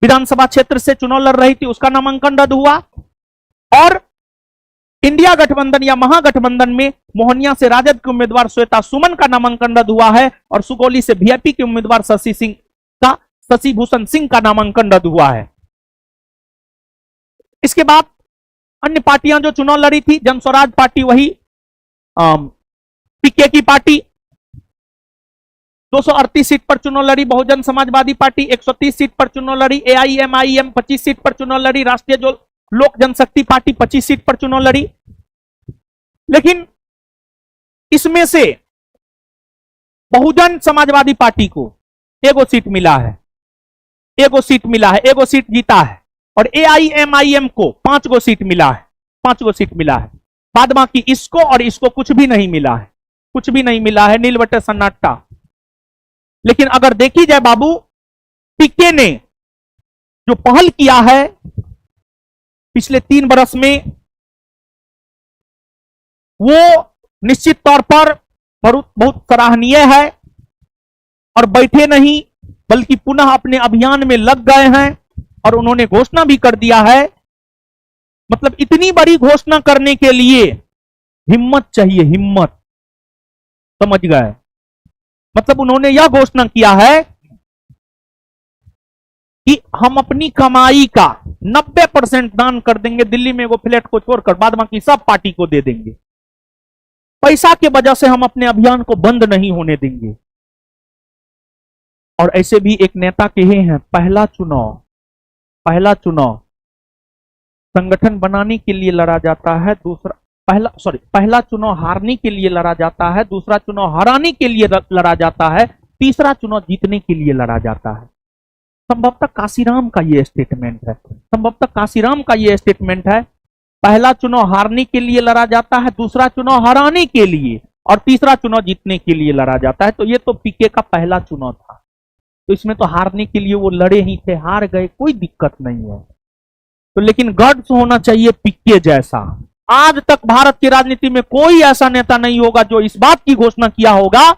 विधानसभा क्षेत्र से चुनाव लड़ रही थी, उसका नामांकन रद्द हुआ। और इंडिया गठबंधन या महागठबंधन में मोहनिया से राजद के उम्मीदवार श्वेता सुमन का नामांकन रद्द हुआ है और सुगौली से वीआईपी के उम्मीदवार शशि भूषण सिंह का नामांकन रद्द हुआ है। इसके बाद अन्य पार्टियां जो चुनाव लड़ी थी, जनस्वराज पार्टी वही पीके की पार्टी 238 सीट पर चुनाव लड़ी। बहुजन समाजवादी पार्टी 130 सीट पर चुनाव लड़ी। एआईएमआईएम 25 सीट पर चुनाव लड़ी। राष्ट्रीय जो लोक जनशक्ति पार्टी 25 सीट पर चुनाव लड़ी। लेकिन इसमें से बहुजन समाजवादी पार्टी को एगो सीट मिला है, एगो सीट मिला है, एगो सीट जीता है। और AIMIM को 5 गो सीट मिला है, 5 गो सीट मिला है। बाद बाकी इसको और इसको कुछ भी नहीं मिला है, कुछ भी नहीं मिला है, नील बटे सन्नाटा। लेकिन अगर देखी जाए बाबू, पीके ने जो पहल किया है पिछले 3 बरस में, वो निश्चित तौर पर बहुत सराहनीय है। और बैठे नहीं बल्कि पुनः अपने अभियान में लग गए हैं और उन्होंने घोषणा भी कर दिया है। मतलब इतनी बड़ी घोषणा करने के लिए हिम्मत चाहिए, हिम्मत, समझ गए। मतलब उन्होंने यह घोषणा किया है कि हम अपनी कमाई का 90% दान कर देंगे, दिल्ली में एगो फ्लैट को छोड़कर, बाद बाकी सब पार्टी को दे देंगे। पैसा के वजह से हम अपने अभियान को बंद नहीं होने देंगे। और ऐसे भी एक नेता कहे हैं, पहला चुनाव संगठन बनाने के लिए लड़ा जाता है, पहला चुनाव हारने के लिए लड़ा जाता है, दूसरा चुनाव हराने के लिए लड़ा जाता है, तीसरा चुनाव जीतने के लिए लड़ा जाता है। संभवतः काशीराम का ये स्टेटमेंट है, पहला चुनाव हारने के लिए लड़ा जाता है, दूसरा चुनाव हराने के लिए, और तीसरा चुनाव जीतने के लिए लड़ा जाता है। तो ये तो पीके का पहला चुनाव था, तो इसमें तो हारने के लिए वो लड़े ही थे, हार गए, कोई दिक्कत नहीं है। तो लेकिन गट्स होना चाहिए पीके जैसा। आज तक भारत की राजनीति में कोई ऐसा नेता नहीं होगा जो इस बात की घोषणा किया होगा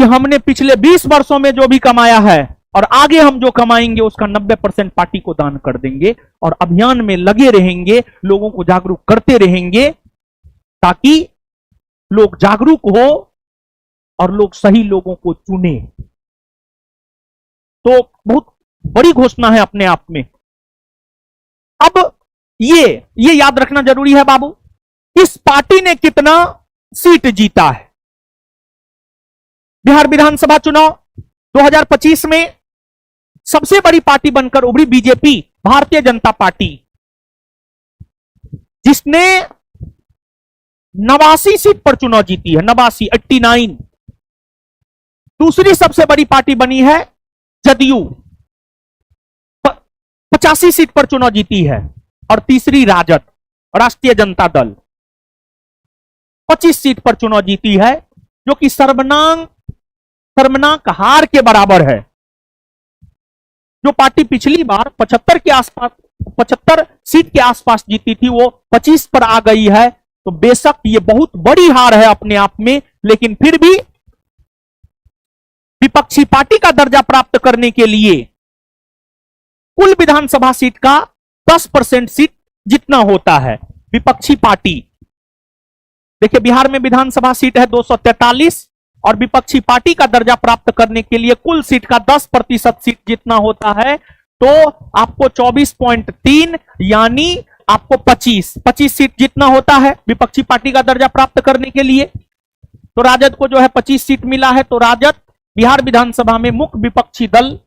कि हमने पिछले 20 वर्षों में जो भी कमाया है और आगे हम जो कमाएंगे उसका 90% पार्टी को दान कर देंगे, और अभियान में लगे रहेंगे, लोगों को जागरूक करते रहेंगे, ताकि लोग जागरूक हो और लोग सही लोगों को चुने। तो बहुत बड़ी घोषणा है अपने आप में। अब ये याद रखना जरूरी है बाबू, इस पार्टी ने कितना सीट जीता है। बिहार विधानसभा चुनाव 2025 में सबसे बड़ी पार्टी बनकर उभरी बीजेपी, भारतीय जनता पार्टी, जिसने 89 सीट पर चुनाव जीती है, 89। दूसरी सबसे बड़ी पार्टी बनी है जदयू, 85 सीट पर चुनाव जीती है। और तीसरी राजद, राष्ट्रीय जनता दल, 25 सीट पर चुनाव जीती है, जो कि शर्मनाक हार के बराबर है। जो पार्टी पिछली बार 75 सीट के आसपास जीती थी, वो 25 पर आ गई है। तो बेशक ये बहुत बड़ी हार है अपने आप में, लेकिन फिर भी विपक्षी पार्टी का दर्जा प्राप्त करने के लिए कुल विधानसभा सीट का 10% सीट जितना होता है विपक्षी पार्टी। देखिए, बिहार में विधानसभा सीट है 243, और विपक्षी पार्टी का दर्जा प्राप्त करने के लिए कुल सीट का 10% सीट जितना होता है, तो आपको 24.3 यानी आपको 25 सीट जितना होता है विपक्षी पार्टी का दर्जा प्राप्त करने के लिए। तो राजद को जो है 25 सीट मिला है, तो राजद बिहार विधानसभा में मुख्य विपक्षी दल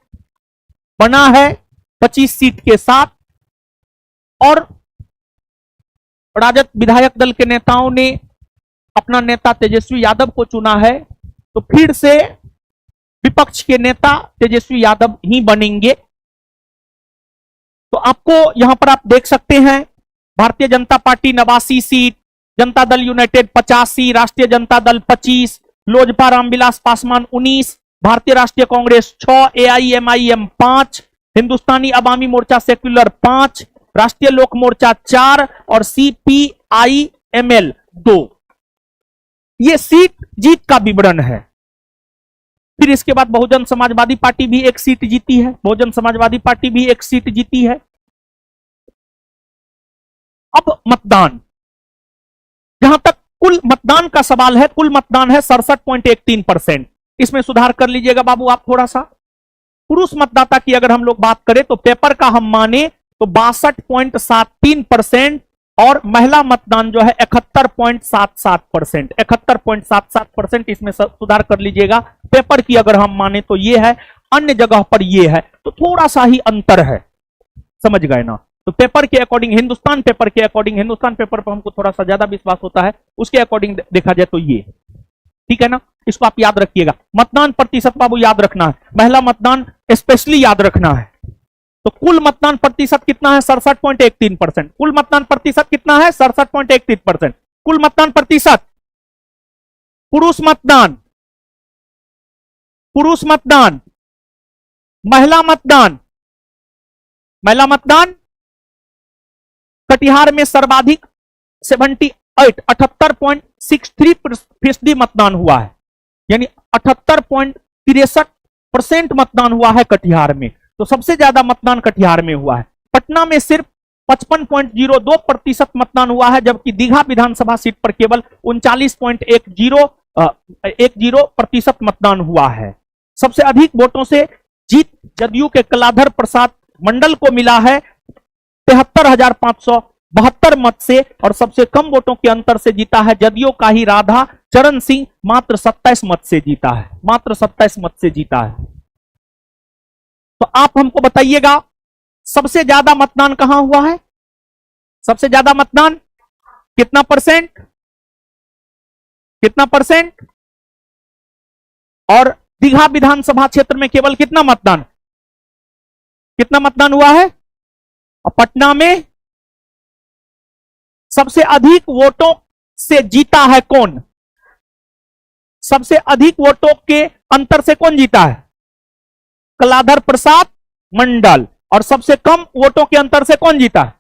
बना है 25 सीट के साथ। और राजद विधायक दल के नेताओं ने अपना नेता तेजस्वी यादव को चुना है, तो फिर से विपक्ष के नेता तेजस्वी यादव ही बनेंगे। तो आपको यहां पर आप देख सकते हैं, Bharatiya Janata party 89 seat, Janata Dal United 85, राष्ट्रीय जनता दल 25, लोजपा रामविलास पासवान 19, भारतीय राष्ट्रीय कांग्रेस 6, AIMIM 5, हिंदुस्तानी अवामी मोर्चा सेक्युलर 5, राष्ट्रीय लोक मोर्चा 4 और CPIML 2। ये सीट जीत का विवरण है। फिर इसके बाद बहुजन समाजवादी पार्टी भी एक सीट जीती है, बहुजन समाजवादी पार्टी भी एक सीट जीती है। अब मतदान, जहां तक कुल मतदान का सवाल है, कुल मतदान है 67.13%। इसमें सुधार कर लीजिएगा बाबू आप थोड़ा सा। पुरुष मतदाता की अगर हम लोग बात करें तो पेपर का हम माने तो 62.73%, और महिला मतदान जो है 71.77%। 71.77%, इसमें सुधार कर लीजिएगा। पेपर की अगर हम माने तो ये है, अन्य जगह पर ये है, तो थोड़ा सा ही अंतर है, समझ गए ना। तो पेपर के अकॉर्डिंग, हिंदुस्तान पेपर के अकॉर्डिंग, हिंदुस्तान पेपर पर हमको थोड़ा सा ज्यादा विश्वास होता है, उसके अकॉर्डिंग देखा जाए तो ये। ठीक है ना, इसको आप याद रखिएगा। मतदान प्रतिशत बाबू याद रखना है, महिला मतदान स्पेशली याद रखना है। तो कुल मतदान प्रतिशत कितना है? 67.13%। कुल मतदान प्रतिशत कितना है? 67.13%। कुल मतदान प्रतिशत। पुरुष मतदान, पुरुष मतदान, महिला मतदान, महिला मतदान कटिहार में सर्वाधिक 78.63% मतदान हुआ है, यानी 78.63% मतदान हुआ है कटिहार में। तो सबसे ज्यादा मतदान कटिहार में हुआ है। पटना में सिर्फ 55.02% मतदान हुआ है, जबकि दीघा विधानसभा सीट पर केवल 39.10% मतदान हुआ है। सबसे अधिक वोटों से जीत जदयू के कलाधर प्रसाद मंडल को मिला है 73,572 मत से, और सबसे कम वोटों के अंतर से जीता है जदयू का ही राधा चरण सिंह, मात्र 27 मत से जीता है, मात्र 27 मत से जीता है। तो आप हमको बताइएगा सबसे ज्यादा मतदान कहां हुआ है? सबसे ज्यादा मतदान कितना परसेंट? कितना परसेंट? और दीघा विधानसभा क्षेत्र में केवल कितना मतदान, कितना मतदान हुआ है? और पटना में सबसे अधिक वोटों से जीता है कौन? सबसे अधिक वोटों के अंतर से कौन जीता है? कलाधर प्रसाद मंडल। और सबसे कम वोटों के अंतर से कौन जीता है?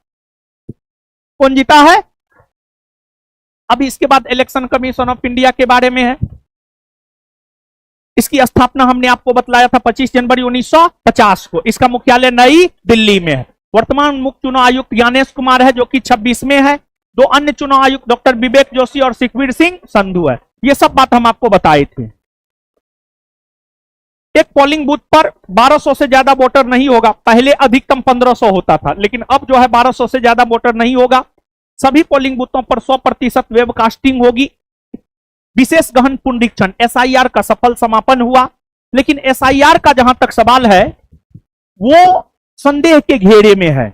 कौन जीता है? अभी इसके बाद इलेक्शन कमीशन ऑफ इंडिया के बारे में है। इसकी स्थापना हमने आपको बतलाया था 25 जनवरी 1950 को। इसका मुख्यालय नई दिल्ली में है। वर्तमान मुख्य चुनाव आयुक्त ज्ञानेश कुमार है, जो कि 26 में है। दो अन्य चुनाव आयुक्त डॉक्टर विवेक जोशी और सुखबीर सिंह संधू है। ये सब बात हम आपको बताए थे। एक पोलिंग बूथ पर 1200 से ज्यादा वोटर नहीं होगा। पहले अधिकतम 1500 होता था, लेकिन अब जो है 1200 से ज्यादा वोटर नहीं होगा। सभी पोलिंग बूथों पर 100% वेबकास्टिंग होगी। विशेष गहन पुनरीक्षण एसआईआर का सफल समापन हुआ, लेकिन एसआईआर का जहां तक सवाल है वो संदेह के घेरे में है।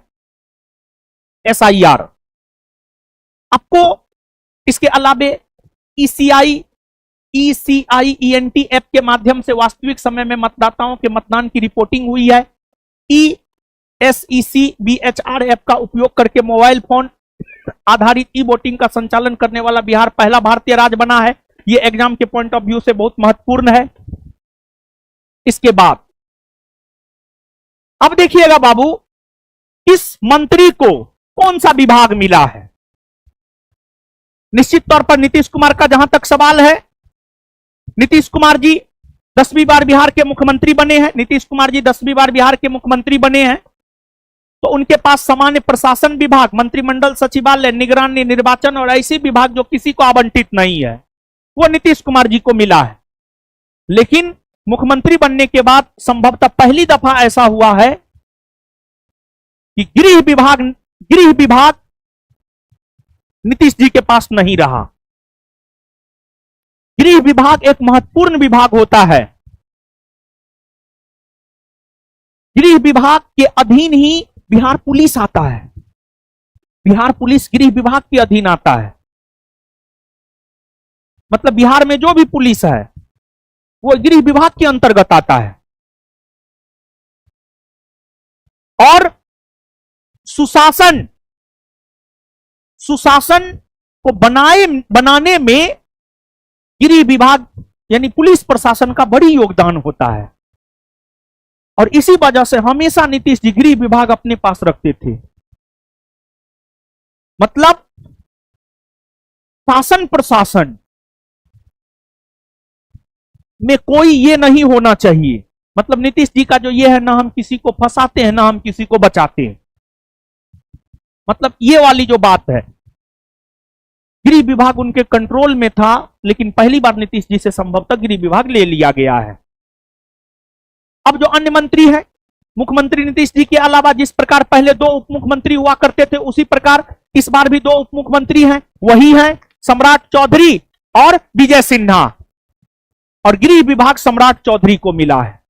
एसआईआर आपको इसके अलावे ईसीआईईएनटी ऐप के माध्यम से वास्तविक समय में मतदाताओं के मतदान की रिपोर्टिंग हुई है। ईएसईसीबीएचआर ऐप का उपयोग करके मोबाइल फोन आधारित ई वोटिंग का संचालन करने वाला बिहार पहला भारतीय राज्य बना है। यह एग्जाम के पॉइंट ऑफ व्यू से बहुत महत्वपूर्ण है। इसके बाद अब देखिएगा बाबू, इस मंत्री को कौन सा विभाग मिला है? निश्चित तौर पर नीतीश कुमार का जहां तक सवाल है, नीतीश कुमार जी 10वीं बार बिहार के मुख्यमंत्री बने हैं। नीतीश कुमार जी 10वीं बार बिहार के मुख्यमंत्री बने हैं, तो उनके पास सामान्य प्रशासन विभाग, मंत्रिमंडल सचिवालय, निगरानी, निर्वाचन और ऐसे विभाग जो किसी को आवंटित नहीं है, वो नीतीश कुमार जी को मिला है। लेकिन मुख्यमंत्री बनने के बाद संभवतः पहली दफा ऐसा हुआ है कि गृह विभाग नीतीश जी के पास नहीं रहा। गृह विभाग एक महत्वपूर्ण विभाग होता है। गृह विभाग के अधीन ही बिहार पुलिस आता है। बिहार पुलिस गृह विभाग के अधीन आता है। मतलब बिहार में जो भी पुलिस है वो गृह विभाग के अंतर्गत आता है। और सुशासन को बनाने में गृह विभाग यानी पुलिस प्रशासन का बड़ी योगदान होता है। और इसी वजह से हमेशा नीतीश जी गृह विभाग अपने पास रखते थे। मतलब शासन प्रशासन में कोई ये नहीं होना चाहिए। मतलब नीतीश जी का जो ये है, ना हम किसी को फंसाते हैं ना हम किसी को बचाते हैं। मतलब ये वाली जो बात है, गृह विभाग उनके कंट्रोल में था, लेकिन पहली बार नीतीश जी से संभवतः गृह विभाग ले लिया गया है। अब जो अन्य मंत्री हैं, मुख्यमंत्री नीतीश जी के अलावा जिस प्रकार पहले 2 उप मुख्यमंत्री हुआ करते थे, उसी प्रकार इस बार भी 2 उप मुख्यमंत्री हैं। वही हैं सम्राट चौधरी और विजय सिन्हा। और गृह विभाग सम्राट चौधरी को मिला है।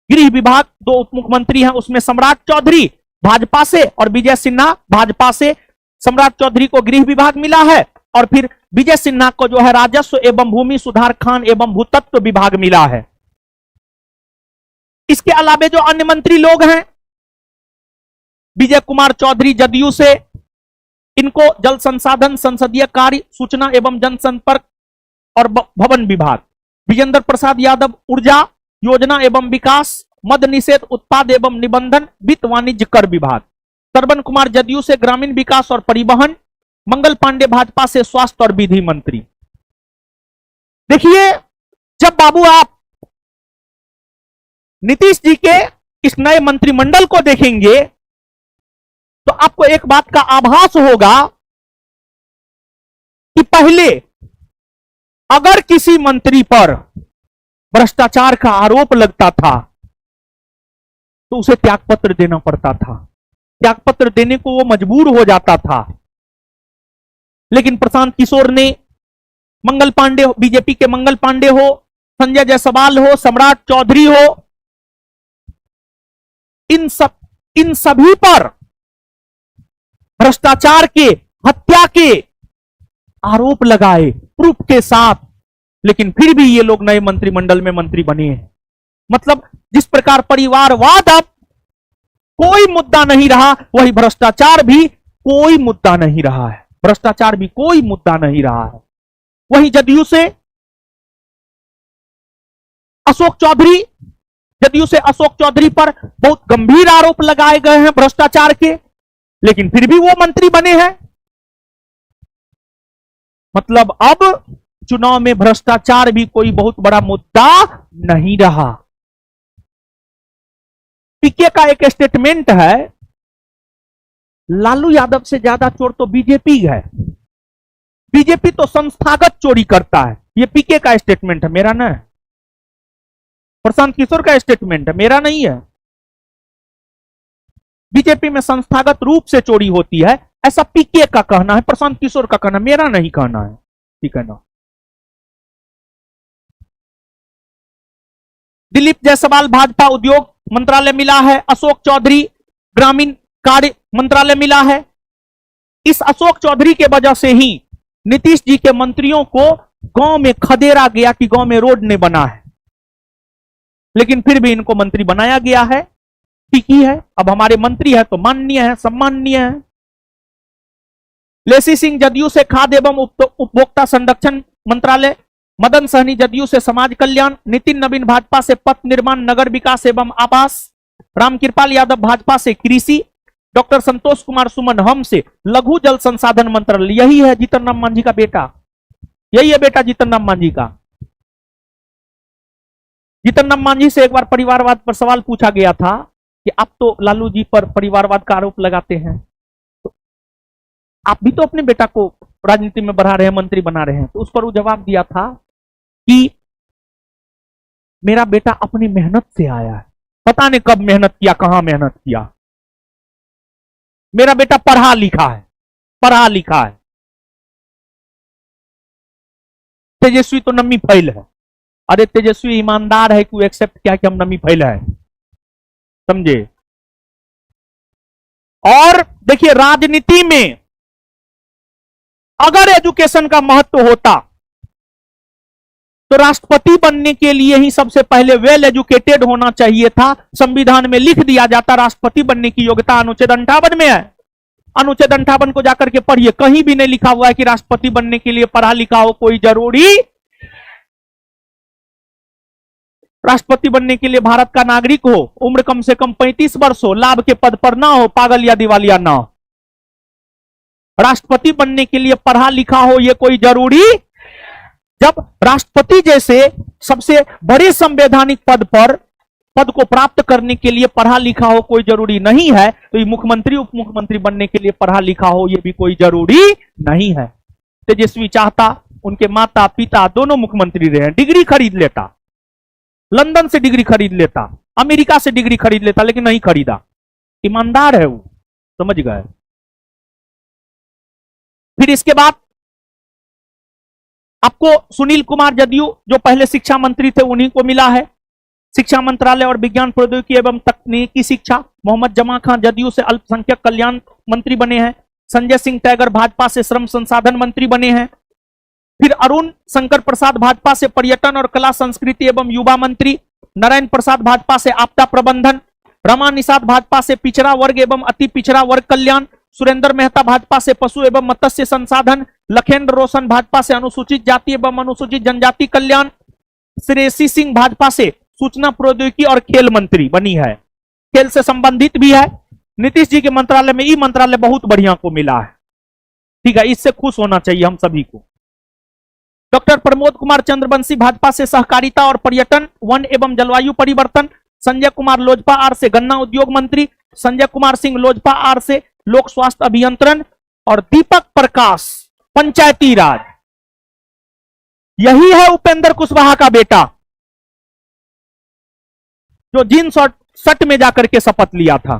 गृह विभाग 2 उप मुख्यमंत्री हैं, उसमें सम्राट चौधरी भाजपा से और विजय सिन्हा भाजपा से। सम्राट चौधरी को गृह विभाग मिला है और फिर विजय सिन्हा को जो है राजस्व एवं भूमि सुधार खान एवं भूतत्व विभाग मिला है। इसके अलावा जो अन्य मंत्री लोग हैं, विजय कुमार चौधरी जदयू से, इनको जल संसाधन, संसदीय कार्य, सूचना एवं जनसंपर्क और भवन विभाग। विजेंद्र प्रसाद यादव ऊर्जा, योजना एवं विकास, मद निषेध, उत्पाद एवं निबंधन, वित्त वाणिज्य कर विभाग। श्रवण कुमार जदयू से ग्रामीण विकास और परिवहन। मंगल पांडे भाजपा से स्वास्थ्य और विधि मंत्री। देखिए, जब बाबू आप नीतीश जी के इस नए मंत्रिमंडल को देखेंगे तो आपको एक बात का आभास होगा कि पहले अगर किसी मंत्री पर भ्रष्टाचार का आरोप लगता था तो उसे त्यागपत्र देना पड़ता था, त्यागपत्र देने को वो मजबूर हो जाता था। लेकिन प्रशांत किशोर ने, मंगल पांडे, बीजेपी के मंगल पांडे हो, संजय जायसवाल हो, सम्राट चौधरी हो, इन सभी पर भ्रष्टाचार के, हत्या के आरोप लगाए प्रूफ के साथ, लेकिन फिर भी ये लोग नए मंत्रिमंडल में मंत्री बने हैं। मतलब जिस प्रकार परिवारवाद अब कोई मुद्दा नहीं रहा, वही भ्रष्टाचार भी कोई मुद्दा नहीं रहा है, भ्रष्टाचार भी कोई मुद्दा नहीं रहा है। वही जदयू से अशोक चौधरी, जदयू से अशोक चौधरी पर बहुत गंभीर आरोप लगाए गए हैं भ्रष्टाचार के, लेकिन फिर भी वो मंत्री बने हैं। मतलब अब चुनाव में भ्रष्टाचार भी कोई बहुत बड़ा मुद्दा नहीं रहा। पीके का एक स्टेटमेंट है, लालू यादव से ज्यादा चोर तो बीजेपी है, बीजेपी तो संस्थागत चोरी करता है। ये पीके का स्टेटमेंट है, मेरा ना है। प्रशांत किशोर का स्टेटमेंट है, मेरा नहीं है। बीजेपी में संस्थागत रूप से चोरी होती है, ऐसा पीके का कहना है, प्रशांत किशोर का कहना, मेरा नहीं कहना है, ठीक है ना। दिलीप जायसवाल भाजपा उद्योग मंत्रालय मिला है, अशोक चौधरी ग्रामीण कार्य मंत्रालय मिला है। इस अशोक चौधरी के वजह से ही नीतीश जी के मंत्रियों को गांव में खदेड़ा गया कि गांव में रोड नहीं बना है, लेकिन फिर भी इनको मंत्री बनाया गया है। ठीक ही है, अब हमारे मंत्री है तो माननीय है, सम्माननीय है। लेसी सिंह जदयू से खाद्य एवं उपभोक्ता संरक्षण मंत्रालय, मदन सहनी जदयू से समाज कल्याण, नितिन नवीन भाजपा से पथ निर्माण, नगर विकास एवं आवास, रामकृपाल यादव भाजपा से कृषि, डॉक्टर संतोष कुमार सुमन हम से लघु जल संसाधन मंत्रालय। यही है जीतन राम मांझी का बेटा, यही है बेटा जीतन राम मांझी का। जीतन राम मांझी से एक बार परिवारवाद पर सवाल पूछा गया था कि आप तो लालू जी पर परिवारवाद का आरोप लगाते हैं, तो आप भी तो अपने बेटा को राजनीति में बढ़ा रहे हैं, मंत्री बना रहे हैं। तो उस पर वो जवाब दिया था कि मेरा बेटा अपनी मेहनत से आया है, पता नहीं कब मेहनत किया, कहां मेहनत किया। मेरा बेटा पढ़ा लिखा है, पढ़ा लिखा है। तेजस्वी तो नमी फैल है। अरे तेजस्वी ईमानदार है कि वो एक्सेप्ट किया कि हम नमी फैल है, समझे। और देखिए, राजनीति में अगर एजुकेशन का महत्व होता तो राष्ट्रपति बनने के लिए ही सबसे पहले वेल एजुकेटेड होना चाहिए था। संविधान में लिख दिया जाता राष्ट्रपति बनने की योग्यता अनुच्छेद 58 में है। अनुच्छेद 58 को जाकर के पढ़िए, कहीं भी नहीं लिखा हुआ है कि राष्ट्रपति बनने के लिए पढ़ा लिखा हो कोई जरूरी। राष्ट्रपति बनने के लिए भारत का नागरिक हो, उम्र कम से कम 35 वर्ष हो, लाभ के पद पर ना हो, पागल या दिवालिया ना हो। राष्ट्रपति बनने के लिए पढ़ा लिखा हो, यह कोई जरूरी। जब राष्ट्रपति जैसे सबसे बड़े संवैधानिक पद को प्राप्त करने के लिए पढ़ा लिखा हो कोई जरूरी नहीं है, तो ये मुख्यमंत्री उप मुख्यमंत्री बनने के लिए पढ़ा लिखा हो यह भी कोई जरूरी नहीं है। तेजस्वी चाहता उनके माता पिता दोनों मुख्यमंत्री रहे, डिग्री खरीद लेता, लंदन से डिग्री खरीद लेता, अमेरिका से डिग्री खरीद लेता, लेकिन नहीं खरीदा। ईमानदार है वो, समझ गए। फिर इसके बाद आपको सुनील कुमार जदयू जो पहले शिक्षा मंत्री थे उन्हीं को मिला है शिक्षा मंत्रालय और विज्ञान प्रौद्योगिकी एवं तकनीकी शिक्षा। मोहम्मद जमा खान जदयू से अल्पसंख्यक कल्याण मंत्री बने हैं। संजय सिंह टैगर भाजपा से श्रम संसाधन मंत्री बने हैं। फिर अरुण शंकर प्रसाद भाजपा से पर्यटन और कला संस्कृति एवं युवा मंत्री, नारायण प्रसाद भाजपा से आपदा प्रबंधन, रमा निषाद भाजपा से पिछड़ा वर्ग एवं अति पिछड़ा वर्ग कल्याण, सुरेंद्र मेहता भाजपा से पशु एवं मत्स्य संसाधन, लखेंद्र रोशन भाजपा से अनुसूचित जाति एवं अनुसूचित जनजाति कल्याण, श्रेयसी सिंह भाजपा से सूचना प्रौद्योगिकी और खेल मंत्री बनी है, खेल से संबंधित भी है। नीतीश जी के मंत्रालय में ये मंत्रालय बहुत बढ़िया को मिला है, ठीक है, इससे खुश होना चाहिए हम सभी को। डॉक्टर प्रमोद कुमार चंद्रवंशी भाजपा से सहकारिता और पर्यटन, वन एवं जलवायु परिवर्तन, संजय कुमार लोजपा आर से गन्ना उद्योग मंत्री, संजय कुमार सिंह लोजपा आर से लोक स्वास्थ्य अभियंत्रण, और दीपक प्रकाश पंचायती राज। यही है उपेंद्र कुशवाहा का बेटा जो जींस और शर्ट में जाकर के शपथ लिया था,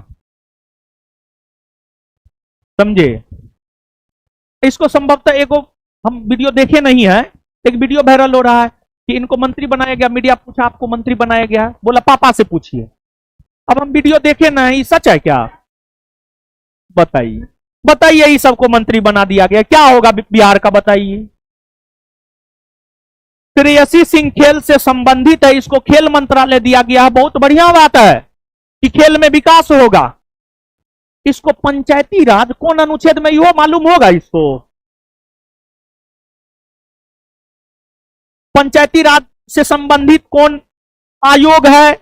समझे। इसको संभवतः एक हम वीडियो देखे नहीं है, एक वीडियो वायरल हो रहा है कि इनको मंत्री बनाया गया। मीडिया पूछा आपको मंत्री बनाया गया, बोला पापा से पूछिए। अब हम वीडियो देखे नहीं, सच है क्या? बताइए बताइए, इस सबको मंत्री बना दिया गया, क्या होगा बिहार का बताइए। श्रेयसी सिंह खेल से संबंधित है, इसको खेल मंत्रालय दिया गया है, बहुत बढ़िया बात है कि खेल में विकास होगा। इसको पंचायती राज कौन अनुच्छेद में यो मालूम होगा इसको? पंचायती राज से संबंधित कौन आयोग है?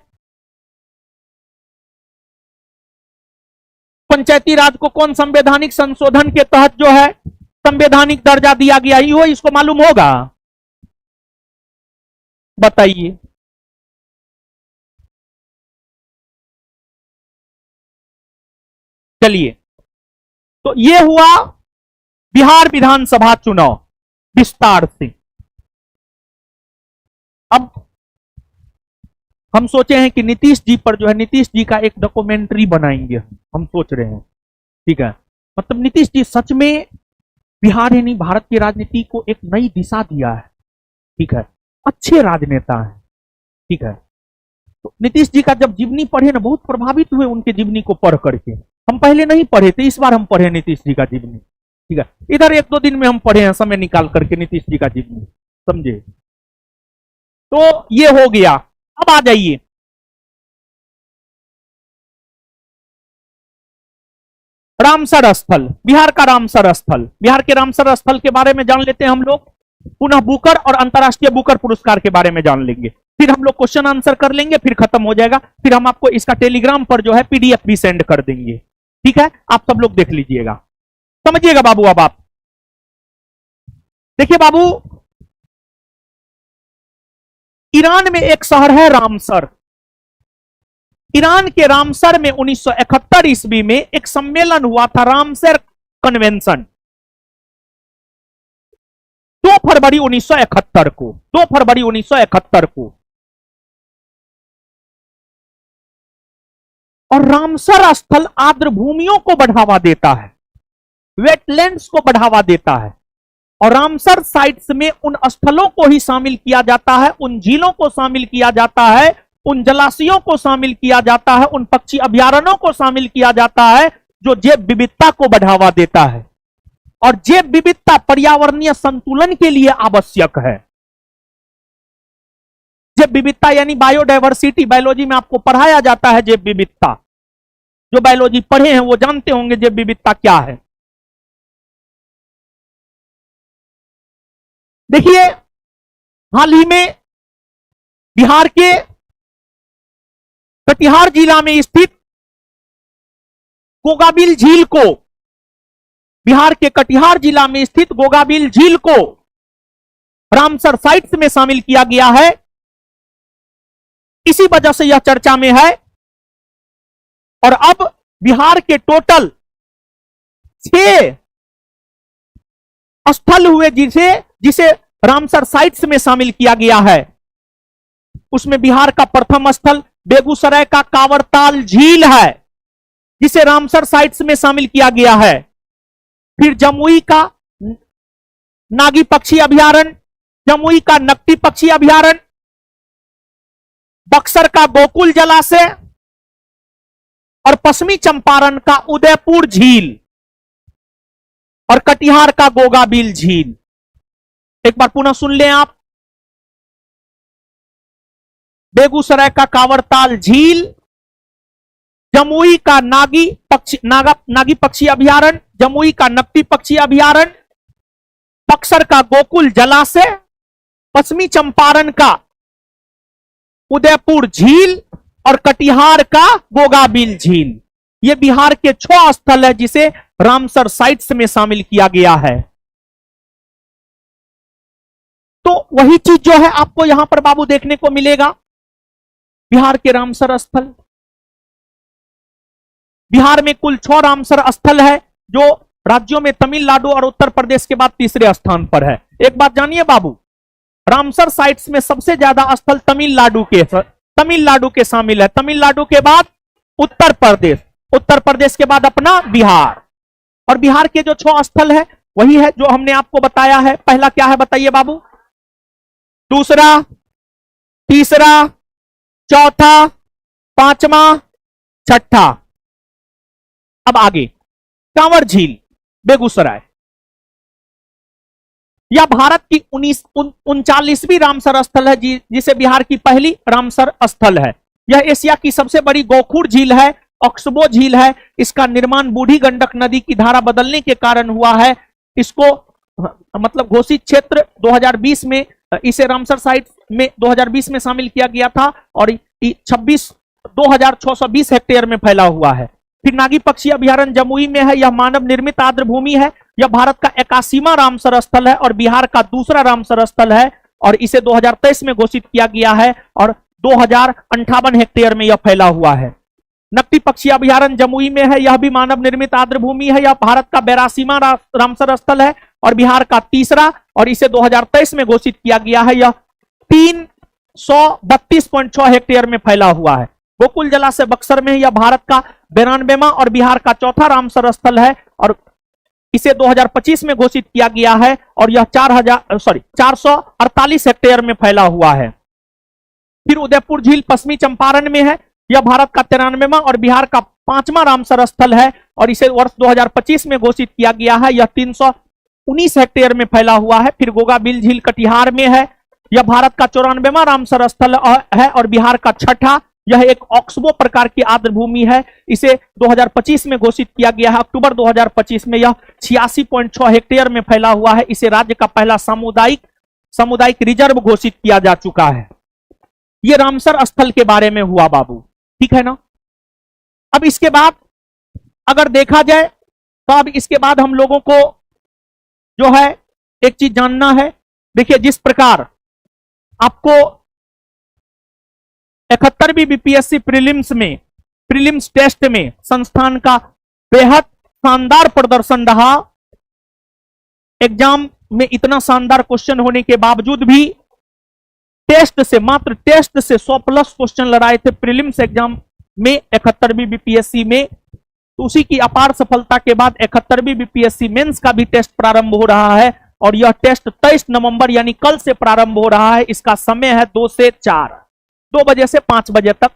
पंचायती राज को कौन संवैधानिक संशोधन के तहत जो है संवैधानिक दर्जा दिया गया, यो इसको मालूम होगा? बताइए। चलिए, तो ये हुआ बिहार विधानसभा चुनाव विस्तार से। अब हम सोचे हैं कि नीतीश जी पर जो है, नीतीश जी का एक डॉक्यूमेंट्री बनाएंगे, हम सोच रहे हैं, ठीक है। मतलब नीतीश जी सच में बिहार यानी भारत की राजनीति को एक नई दिशा दिया है, ठीक है, अच्छे राजनेता हैं, ठीक है। तो नीतीश जी का जब जीवनी पढ़े ना, बहुत प्रभावित हुए उनके जीवनी को पढ़ करके। हम पहले नहीं पढ़े थे, इस बार हम पढ़े नीतीश जी का जीवनी, ठीक है। इधर एक दो दिन में हम पढ़े हैं समय निकाल करके नीतीश जी का जीवनी, समझे। तो ये हो गया। अब आ जाइए, रामसर स्थल, बिहार का रामसर स्थल। बिहार के रामसर स्थल के बारे में जान लेते हैं हम लोग, पुनः बुकर और अंतरराष्ट्रीय बुकर पुरस्कार के बारे में जान लेंगे, फिर हम लोग क्वेश्चन आंसर कर लेंगे, फिर खत्म हो जाएगा। फिर हम आपको इसका टेलीग्राम पर जो है पीडीएफ भी सेंड कर देंगे, ठीक है। आप सब लोग देख लीजिएगा, समझिएगा बाबू। अब आप देखिए बाबू, ईरान में एक शहर है रामसर। ईरान के रामसर में 1971 ईस्वी में एक सम्मेलन हुआ था, रामसर कन्वेंशन। 2 फरवरी 1971 को, 2 फरवरी 1971 को। और रामसर स्थल आर्द्र भूमियों को बढ़ावा देता है, वेटलैंड्स को बढ़ावा देता है। और रामसर साइट्स में उन स्थलों को ही शामिल किया जाता है, उन झीलों को शामिल किया जाता है, उन जलाशयों को शामिल किया जाता है, उन पक्षी अभयारण्यों को शामिल किया जाता है जो जैव विविधता को बढ़ावा देता है। और जैव विविधता पर्यावरणीय संतुलन के लिए आवश्यक है। जैव विविधता यानी बायोडायवर्सिटी, बायोलॉजी में आपको पढ़ाया जाता है जैव विविधता। जो बायोलॉजी पढ़े हैं वो जानते होंगे जैव विविधता क्या है। देखिए, हाल ही में बिहार के कटिहार जिला में स्थित गोगाबिल झील को, बिहार के कटिहार जिला में स्थित गोगाबिल झील को रामसर साइट्स में शामिल किया गया है। इसी वजह से यह चर्चा में है। और अब बिहार के टोटल 6 स्थल हुए जिसे रामसर साइट्स में शामिल किया गया है। उसमें बिहार का प्रथम स्थल बेगूसराय का कांवरताल झील है, जिसे रामसर साइट्स में शामिल किया गया है। फिर जमुई का नागी पक्षी अभयारण्य, जमुई का नकटी पक्षी अभयारण्य, बक्सर का गोकुल जलाशय और पश्चिमी चंपारण का उदयपुर झील। और कटिहार का गोगाबिल झील। एक बार पुनः सुन लें आप, बेगूसराय का कांवरताल झील, जमुई का नागी पक्षी अभयारण्य, जमुई का नकटी पक्षी अभयारण्य, बक्सर का गोकुल जलाशय, पश्चिमी चंपारण का उदयपुर झील और कटिहार का गोगाबिल झील। यह बिहार के 6 स्थल है जिसे रामसर साइट्स में शामिल किया गया है। तो वही चीज जो है आपको यहां पर बाबू देखने को मिलेगा, बिहार के रामसर स्थल। बिहार में कुल 6 रामसर स्थल है, जो राज्यों में तमिलनाडु और उत्तर प्रदेश के बाद तीसरे स्थान पर है। एक बात जानिए बाबू, रामसर साइट्स में सबसे ज्यादा स्थल तमिलनाडु के शामिल है। तमिलनाडु के बाद उत्तर प्रदेश, उत्तर प्रदेश के बाद अपना बिहार। और बिहार के जो 6 स्थल है वही है जो हमने आपको बताया है। पहला क्या है बताइए बाबू, दूसरा, तीसरा, चौथा, पांचवा, छठा। अब आगे कांवर झील बेगूसराय, यह भारत की 39वीं रामसर स्थल है जिसे बिहार की पहली रामसर स्थल है। यह एशिया की सबसे बड़ी गोखुर झील है, ऑक्सबो झील है। इसका निर्माण बूढ़ी गंडक नदी की धारा बदलने के कारण हुआ है। इसको मतलब घोषित क्षेत्र 2020 में इसे रामसर साइट में 2020 में शामिल किया गया था और 2620 हेक्टेयर में फैला हुआ है। फिर नागी पक्षी अभयारण्य जमुई में है, यह मानव निर्मित आर्द्र भूमि है। यह भारत का 81वां रामसर स्थल है और बिहार का दूसरा रामसर स्थल है और इसे 2023 में घोषित किया गया है और 2058 हेक्टेयर में यह फैला हुआ है। नकटी पक्षी अभयारण्य जमुई में है, यह भी मानव निर्मित आर्द्र भूमि है। यह भारत का 82वां रामसर स्थल है और बिहार का तीसरा और इसे 2023 में घोषित किया गया है। यह 332.6 हेक्टेयर में फैला हुआ है। गोकुल जलाशय बक्सर में, यह भारत का 92वां और बिहार का चौथा रामसर स्थल है और इसे 2025 में घोषित किया गया है और यह 448 हेक्टेयर में फैला हुआ है। फिर उदयपुर झील पश्चिमी चंपारण में है, यह भारत का 93वां और बिहार का 5वां रामसर स्थल है और इसे वर्ष 2025 में घोषित किया गया है। यह 319 हेक्टेयर में फैला हुआ है। फिर गोगाबिल झील कटिहार में है, यह भारत का 94वां रामसर स्थल है और बिहार का 6ठा। यह एक ऑक्सबो प्रकार की आर्द्र भूमि है। इसे 2025 में घोषित किया गया है। अक्टूबर 2025 में यह 86.6 हेक्टेयर में फैला हुआ है। इसे राज्य का पहला सामुदायिक रिजर्व घोषित किया जा चुका है। यह रामसर स्थल के बारे में हुआ बाबू, ठीक है ना। अब इसके बाद अगर देखा जाए तो अब इसके बाद हम लोगों को जो है एक चीज जानना है। देखिए, जिस प्रकार आपको 71वीं बीपीएससी प्रीलिम्स टेस्ट में संस्थान का बेहद शानदार प्रदर्शन रहा। एग्जाम में इतना शानदार क्वेश्चन होने के बावजूद भी मात्र टेस्ट से 100+ क्वेश्चन लड़ाए थे प्रीलिम्स एग्जाम में 71वीं बीपीएससी में। तो उसी की अपार सफलता के बाद 71वीं बीपीएससी मेंस का भी टेस्ट प्रारंभ हो रहा है और यह टेस्ट 23 नवंबर यानी कल से प्रारंभ हो रहा है। इसका समय है 2 से 4, 2 बजे से 5 बजे तक,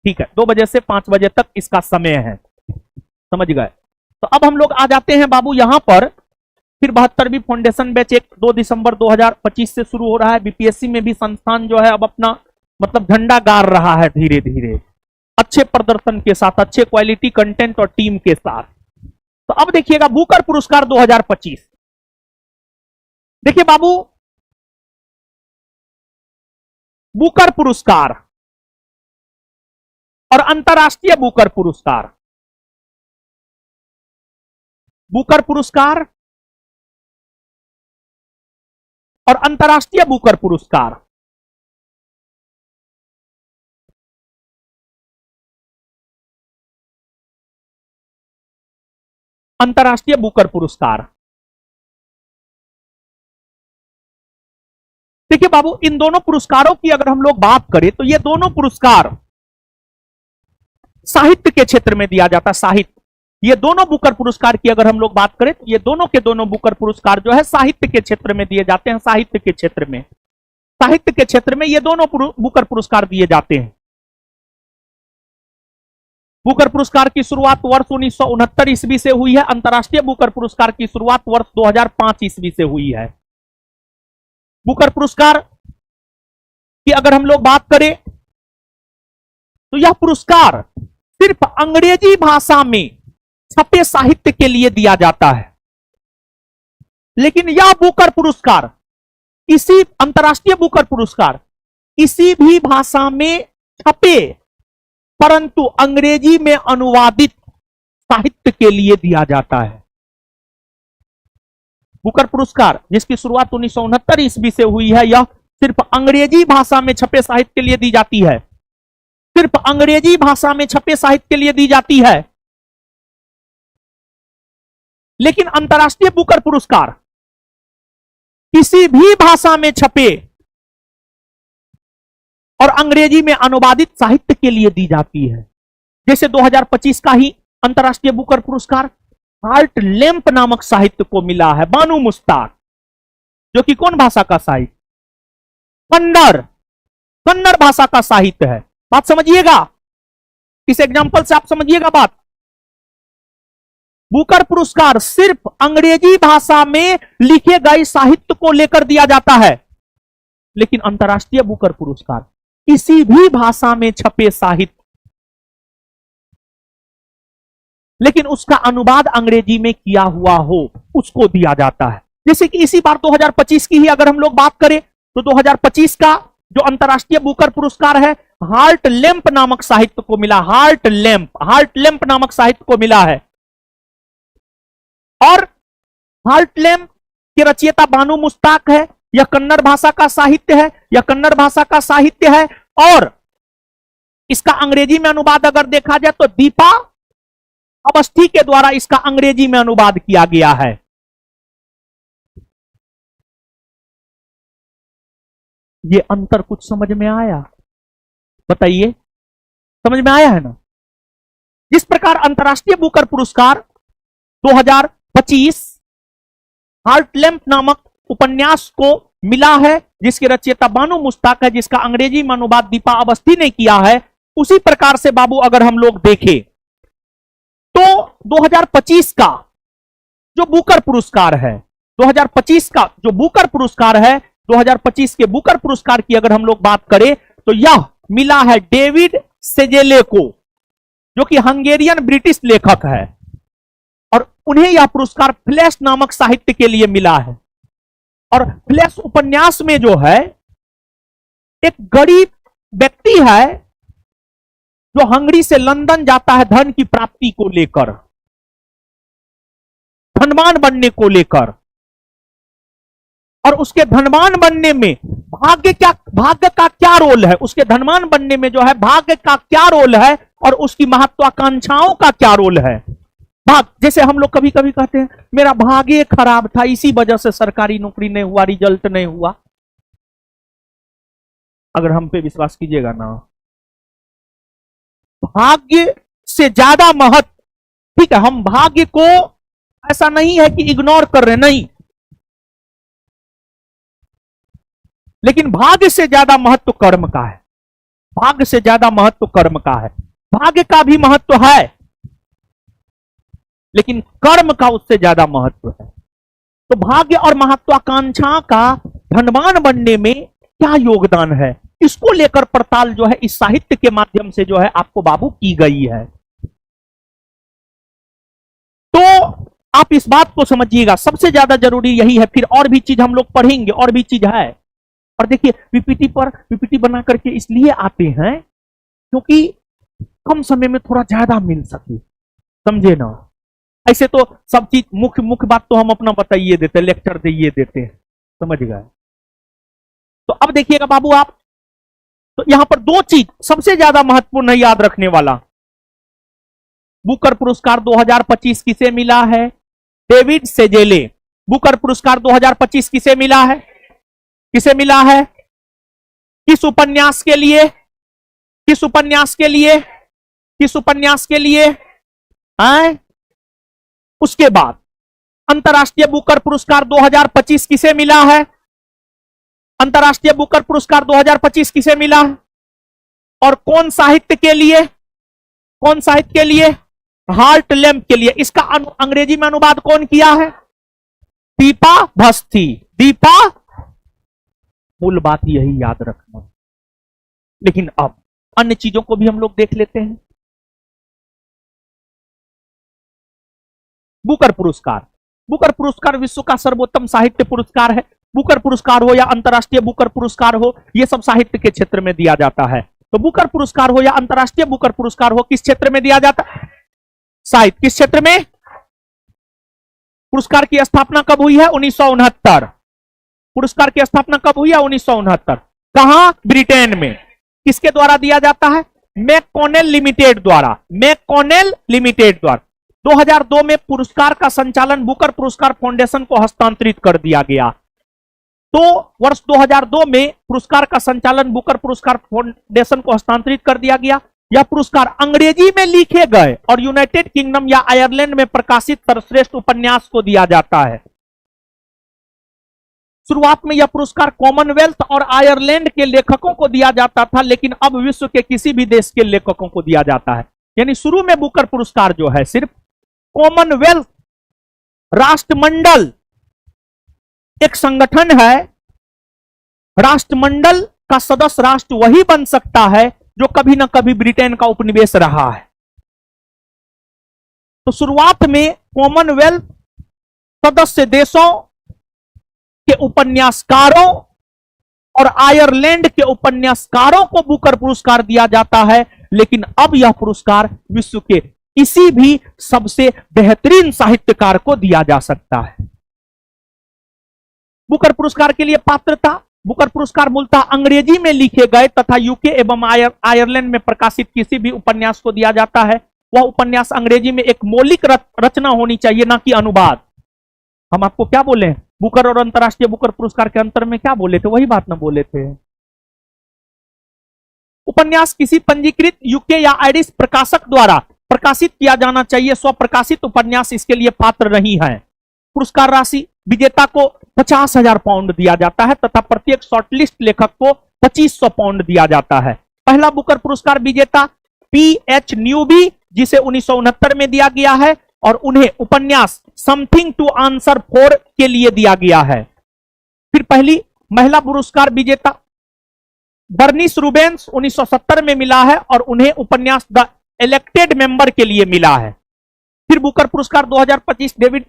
ठीक है, 2 बजे से 5 बजे तक इसका समय है, समझ गए। तो अब हम लोग आ जाते हैं बाबू यहां पर। फिर 72वीं फाउंडेशन बैच 2 दिसंबर 2025 से शुरू हो रहा है। बीपीएससी में भी संस्थान जो है अब अपना मतलब झंडा गाड़ रहा है धीरे धीरे, अच्छे प्रदर्शन के साथ, अच्छे क्वालिटी कंटेंट और टीम के साथ। तो अब देखिएगा बुकर पुरस्कार 2025। देखिए बाबू, बुकर पुरस्कार और अंतरराष्ट्रीय बुकर पुरस्कार, बुकर पुरस्कार और अंतरराष्ट्रीय बुकर पुरस्कार। अंतरराष्ट्रीय बुकर पुरस्कार, देखिए बाबू, इन दोनों पुरस्कारों की अगर हम लोग बात करें तो ये दोनों पुरस्कार साहित्य के क्षेत्र में दिया जाता है। साहित्य, ये दोनों बुकर पुरस्कार की अगर हम लोग बात करें तो ये दोनों के दोनों बुकर पुरस्कार जो है साहित्य के क्षेत्र में दिए जाते हैं। साहित्य के क्षेत्र में ये दोनों बुकर पुरस्कार दिए जाते हैं। बुकर पुरस्कार की शुरुआत वर्ष 1969 ईस्वी से हुई है। अंतर्राष्ट्रीय बुकर पुरस्कार की शुरुआत वर्ष 2005 ईस्वी से हुई है। बुकर पुरस्कार की अगर हम लोग बात करें तो यह पुरस्कार सिर्फ अंग्रेजी भाषा में छपे साहित्य के लिए दिया जाता है। लेकिन यह बुकर पुरस्कार, इसी अंतर्राष्ट्रीय बुकर पुरस्कार किसी भी भाषा में छपे परंतु अंग्रेजी में अनुवादित साहित्य के लिए दिया जाता है। बुकर पुरस्कार जिसकी शुरुआत 1969 ईस्वी से हुई है, यह सिर्फ अंग्रेजी भाषा में छपे साहित्य के लिए दी जाती है। सिर्फ अंग्रेजी भाषा में छपे साहित्य के लिए दी जाती है। लेकिन अंतर्राष्ट्रीय बुकर पुरस्कार किसी भी भाषा में छपे और अंग्रेजी में अनुवादित साहित्य के लिए दी जाती है। जैसे 2025 का ही अंतर्राष्ट्रीय बुकर पुरस्कार हार्ट लैंप नामक साहित्य को मिला है, बानू मुश्ताक, जो कि कौन भाषा का साहित्य? कन्नड़ भाषा का साहित्य है। बात समझिएगा, इस एग्जांपल से आप समझिएगा बात। बुकर पुरस्कार सिर्फ अंग्रेजी भाषा में लिखे गए साहित्य को लेकर दिया जाता है। लेकिन अंतर्राष्ट्रीय बुकर पुरस्कार किसी भी भाषा में छपे साहित्य, लेकिन उसका अनुवाद अंग्रेजी में किया हुआ हो, उसको दिया जाता है। जैसे कि इसी बार 2025 की ही अगर हम लोग बात करें तो 2025 का जो अंतर्राष्ट्रीय बुकर पुरस्कार है, हार्ट लैंप नामक साहित्य को मिला। हार्ट लैंप नामक साहित्य को मिला है। और हार्ट लैंप के रचयिता बानू मुश्ताक है। यह कन्नड़ भाषा का साहित्य है। और इसका अंग्रेजी में अनुवाद अगर देखा जाए तो दीपा अवस्थी के द्वारा इसका अंग्रेजी में अनुवाद किया गया है। ये अंतर कुछ समझ में आया? बताइए, समझ में आया है ना? जिस प्रकार अंतर्राष्ट्रीय बुकर पुरस्कार 2025 हार्ट लैंप नामक उपन्यास को मिला है, जिसके रचयिता बानू मुश्ताक है, जिसका अंग्रेजी में अनुवाद दीपा अवस्थी ने किया है, उसी प्रकार से बाबू अगर हम लोग देखें तो 2025 का जो बुकर पुरस्कार है, 2025 का जो बुकर पुरस्कार है, 2025 के बुकर पुरस्कार की अगर हम लोग बात करें तो यह मिला है डेविड सेजेले को, जो कि हंगेरियन ब्रिटिश लेखक है। और उन्हें यह पुरस्कार फ्लैश नामक साहित्य के लिए मिला है। और फ्लैश उपन्यास में जो है, एक गरीब व्यक्ति है जो हंगरी से लंदन जाता है धन की प्राप्ति को लेकर, धनवान बनने को लेकर। और उसके धनवान बनने में भाग्य का क्या रोल है, उसके धनवान बनने में जो है भाग्य का क्या रोल है और उसकी महत्वाकांक्षाओं का क्या रोल है। जैसे हम लोग कभी कभी कहते हैं मेरा भाग्य खराब था, इसी वजह से सरकारी नौकरी नहीं हुआ, रिजल्ट नहीं हुआ। अगर हम पे विश्वास कीजिएगा ना, भाग्य से ज्यादा महत्व, ठीक है, हम भाग्य को ऐसा नहीं है कि इग्नोर कर रहे, नहीं, लेकिन भाग्य से ज्यादा महत्व कर्म का है। भाग्य से ज्यादा महत्व कर्म का है। भाग्य का भी महत्व है, लेकिन कर्म का उससे ज्यादा महत्व है। तो भाग्य और महत्वाकांक्षा का धनवान बनने में क्या योगदान है, इसको लेकर पड़ताल जो है इस साहित्य के माध्यम से जो है आपको बाबू की गई है। तो आप इस बात को समझिएगा, सबसे ज्यादा जरूरी यही है। फिर और भी चीज हम लोग पढ़ेंगे, और भी चीज है। और देखिए, पीपीटी बना करके इसलिए आते हैं क्योंकि कम समय में थोड़ा ज्यादा मिल सके, समझे ना। ऐसे तो सब चीज मुख्य बात तो हम अपना बताइए देते, लेक्चर दिए देते हैं, समझ गए। तो अब देखिएगा बाबू आप, तो यहां पर दो चीज सबसे ज्यादा महत्वपूर्ण है याद रखने वाला। बुकर पुरस्कार 2025 किसे मिला है? डेविड सेजेले। बुकर पुरस्कार 2025 किसे मिला है? किसे मिला है? किस उपन्यास के लिए? किस उपन्यास के लिए? किस उपन्यास के लिए? हैं? उसके बाद अंतर्राष्ट्रीय बुकर पुरस्कार 2025 किसे मिला है? अंतर्राष्ट्रीय बुकर पुरस्कार 2025 किसे मिला है? और कौन साहित्य के लिए? कौन साहित्य के लिए? हार्ट लैम्प के लिए। इसका अंग्रेजी में अनुवाद कौन किया है? दीपा भस्ती। दीपा, मूल बात यही याद रखना। लेकिन अब अन्य चीजों को भी हम लोग देख लेते हैं। बुकर पुरस्कार। बुकर पुरस्कार विश्व का सर्वोत्तम साहित्य पुरस्कार है। बुकर पुरस्कार हो या अंतर्राष्ट्रीय बुकर पुरस्कार हो, यह सब साहित्य के क्षेत्र में दिया जाता है। तो बुकर पुरस्कार हो या अंतर्राष्ट्रीय बुकर पुरस्कार हो, किस क्षेत्र में दिया जाता है? साहित्य। किस क्षेत्र में? पुरस्कार की स्थापना कब हुई है? 1969। पुरस्कार की स्थापना कब हुई है? 1969। कहां? ब्रिटेन में। किसके द्वारा दिया जाता है? मैककॉनेल लिमिटेड द्वारा। मैककॉनेल लिमिटेड द्वारा। 2002 में पुरस्कार का संचालन बुकर पुरस्कार फाउंडेशन को हस्तांतरित कर दिया गया। तो वर्ष 2002 में पुरस्कार का संचालन बुकर पुरस्कार फाउंडेशन को हस्तांतरित कर दिया गया। यह पुरस्कार अंग्रेजी में लिखे गए और यूनाइटेड किंगडम या आयरलैंड में प्रकाशित सर्वश्रेष्ठ उपन्यास को दिया जाता है। शुरुआत में यह पुरस्कार कॉमनवेल्थ और आयरलैंड के लेखकों को दिया जाता था, लेकिन अब विश्व के किसी भी देश के लेखकों को दिया जाता है। यानी शुरू में बुकर पुरस्कार जो है सिर्फ कॉमनवेल्थ राष्ट्रमंडल, एक संगठन है, राष्ट्रमंडल का सदस्य राष्ट्र वही बन सकता है जो कभी ना कभी ब्रिटेन का उपनिवेश रहा है। तो शुरुआत में कॉमनवेल्थ सदस्य देशों के उपन्यासकारों और आयरलैंड के उपन्यासकारों को बुकर पुरस्कार दिया जाता है, लेकिन अब यह पुरस्कार विश्व के किसी भी सबसे बेहतरीन साहित्यकार को दिया जा सकता है। बुकर पुरस्कार के लिए पात्रता। बुकर पुरस्कार मूलतः अंग्रेजी में लिखे गए तथा यूके एवं आयरलैंड में प्रकाशित किसी भी उपन्यास को दिया जाता है। वह उपन्यास अंग्रेजी में एक मौलिक रचना होनी चाहिए, ना कि अनुवाद। हम आपको क्या बोले? बुकर और अंतरराष्ट्रीय बुकर पुरस्कार के अंतर में क्या बोले थे? वही बात ना बोले थे। उपन्यास किसी पंजीकृत यूके या आयरिश प्रकाशक द्वारा प्रकाशित किया जाना चाहिए। स्वप्रकाशित उपन्यास इसके लिए पात्र नहीं है। पुरस्कार राशि विजेता को 50,000 पाउंड दिया जाता है तथा प्रत्येक शॉर्टलिस्ट लेखक को 2500 पाउंड दिया जाता है। पहला बुकर पुरस्कार विजेता P.H. न्यूबी, जिसे 1969 में दिया गया है, और उन्हें उपन्यास समथिंग टू आंसर फॉर के लिए दिया गया है। फिर पहली महिला पुरस्कार विजेता बर्निस रूबेंस 1970 में मिला है और उन्हें उपन्यास द इलेक्टेड मेंबर के लिए मिला है। फिर बुकर पुरस्कार 2025 डेविड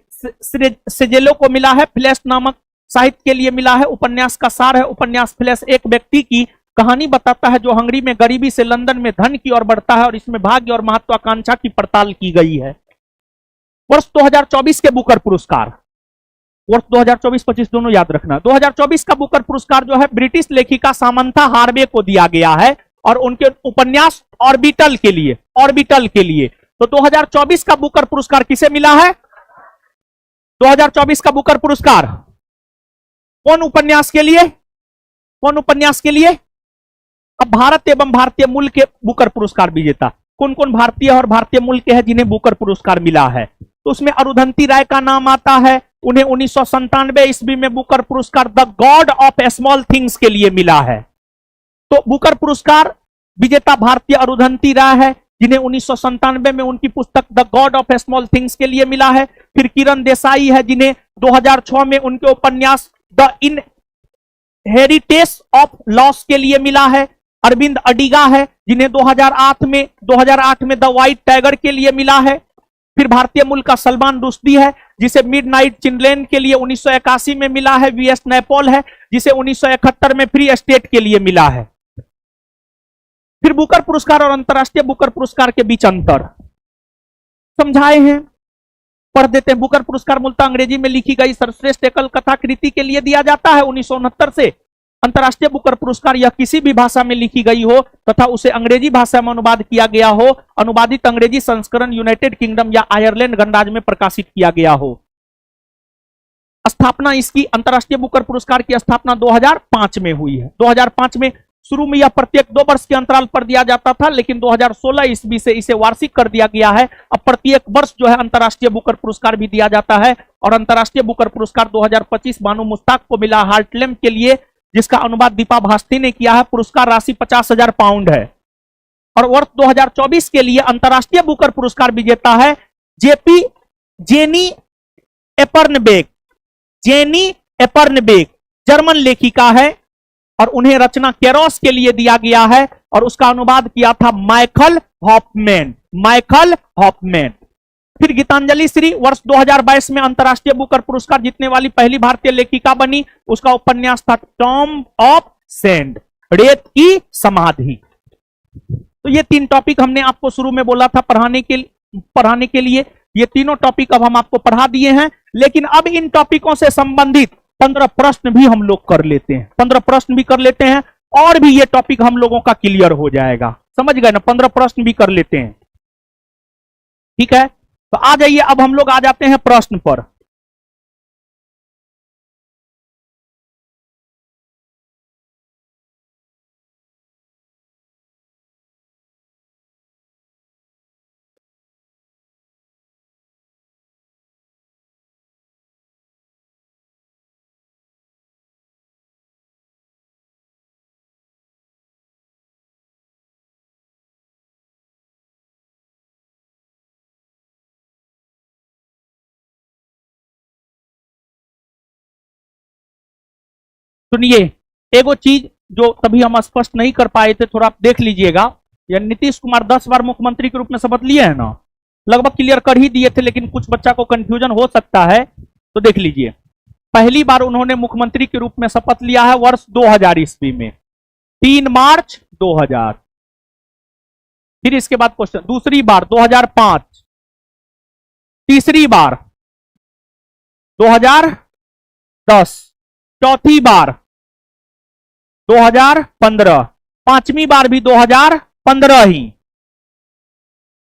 सेजेलो को मिला है। फ्लैश नामक साहित्य के लिए मिला है। उपन्यास का सार है। उपन्यास फ्लैश एक व्यक्ति की कहानी बताता है जो हंगरी में गरीबी से लंदन में धन की ओर बढ़ता है और इसमें भाग्य और महत्वाकांक्षा की पड़ताल की गई है। वर्ष 2024 के बुकर पुरस्कार, वर्ष 2024-25 दोनों याद रखना। 2024 का बुकर पुरस्कार जो है ब्रिटिश लेखिका सामंथा हार्वे को दिया गया है और उनके उपन्यास ऑर्बिटल के लिए। ऑर्बिटल के लिए तो 2024 का बुकर पुरस्कार किसे मिला है? 2024 का बुकर पुरस्कार कौन उपन्यास के लिए? कौन उपन्यास के लिए? अब भारत एवं भारतीय मूल के बुकर पुरस्कार विजेता कौन कौन भारतीय और भारतीय मूल के हैं जिन्हें बुकर पुरस्कार मिला है? तो उसमें अरुंधति राय का नाम आता है। उन्हें 1997 ईस्वी में बुकर पुरस्कार the God of small things के लिए मिला है। तो बुकर पुरस्कार विजेता भारतीय अरुंधति राय है, जिन्हें 1997 में उनकी पुस्तक the God of small things के लिए मिला है। फिर किरण देसाई है, जिन्हें 2006 में उनके उपन्यास द इनहेरिटेंस ऑफ लॉस के लिए मिला है। अरविंद अडिगा है, जिन्हें 2008 में द व्हाइट टाइगर के लिए मिला है। फिर भारतीय मूल का सलमान रुश्दी है, जिसे मिडनाइट चिल्ड्रेन के लिए 1981 में मिला है। वीएस नैपोल है, जिसे 1971 में फ्री स्टेट के लिए मिला है। फिर बुकर पुरस्कार और अंतरराष्ट्रीय बुकर पुरस्कार के बीच अंतर समझाए हैं, पढ़ देते हैं। बुकर पुरस्कार मूलतः अंग्रेजी में लिखी गई सर्वश्रेष्ठ एकल कथा कृति के लिए दिया जाता है 1969 से। अंतरराष्ट्रीय बुकर पुरस्कार यह किसी भी भाषा में लिखी गई हो तथा उसे अंग्रेजी भाषा में अनुवाद किया गया हो, अनुवादित अंग्रेजी संस्करण यूनाइटेड किंगडम या आयरलैंड गणराज्य में प्रकाशित किया गया हो। स्थापना इसकी अंतरराष्ट्रीय बुकर पुरस्कार की स्थापना 2005 में हुई है। 2005 में शुरू में यह प्रत्येक 2 वर्ष के अंतराल पर दिया जाता था, लेकिन 2016 ईस्वी से इसे वार्षिक कर दिया गया है। अब प्रत्येक वर्ष जो है अंतरराष्ट्रीय बुकर पुरस्कार भी दिया जाता है और अंतरराष्ट्रीय बुकर पुरस्कार 2025 बानो मुश्ताक को मिला हार्टलैम्प के लिए, जिसका अनुवाद दीपा भास्ती ने किया है। पुरस्कार राशि 50,000 पाउंड है। और वर्ष 2024 के लिए अंतर्राष्ट्रीय बुकर पुरस्कार विजेता है जेपी जेनी एपर्नबेक। जेनी एपर्नबेक जर्मन लेखिका है और उन्हें रचना केरोस के लिए दिया गया है और उसका अनुवाद किया था माइकल हॉफमैन। Michael Hoffmann. फिर गीतांजलि श्री वर्ष 2022 में अंतर्राष्ट्रीय बुकर पुरस्कार जीतने वाली पहली भारतीय लेखिका बनी। उसका उपन्यास था टॉम ऑफ सैंड, रेत की समाधि। तो ये 3 टॉपिक हमने आपको शुरू में बोला था पढ़ाने के लिए। ये तीनों टॉपिक अब हम आपको पढ़ा दिए हैं, लेकिन अब इन टॉपिकों से संबंधित 15 प्रश्न भी हम लोग कर लेते हैं। 15 प्रश्न भी कर लेते हैं और भी ये टॉपिक हम लोगों का क्लियर हो जाएगा। समझ गए ना? 15 प्रश्न भी कर लेते हैं। ठीक है, तो आ जाइए, अब हम लोग आ जाते हैं प्रश्न पर। सुनिए, एगो चीज जो तभी हम स्पष्ट नहीं कर पाए थे, थोड़ा आप देख लीजिएगा। ये नीतीश कुमार 10 बार मुख्यमंत्री के रूप में शपथ लिए हैं ना, लगभग क्लियर कर ही दिए थे, लेकिन कुछ बच्चा को कंफ्यूजन हो सकता है, तो देख लीजिए। पहली बार उन्होंने मुख्यमंत्री के रूप में शपथ लिया है वर्ष 2000 ईस्वी में, 3 मार्च 2000। फिर इसके बाद क्वेश्चन, दूसरी बार 2005, तीसरी बार 2010, चौथी बार 2015, पांचवी बार भी 2015 ही।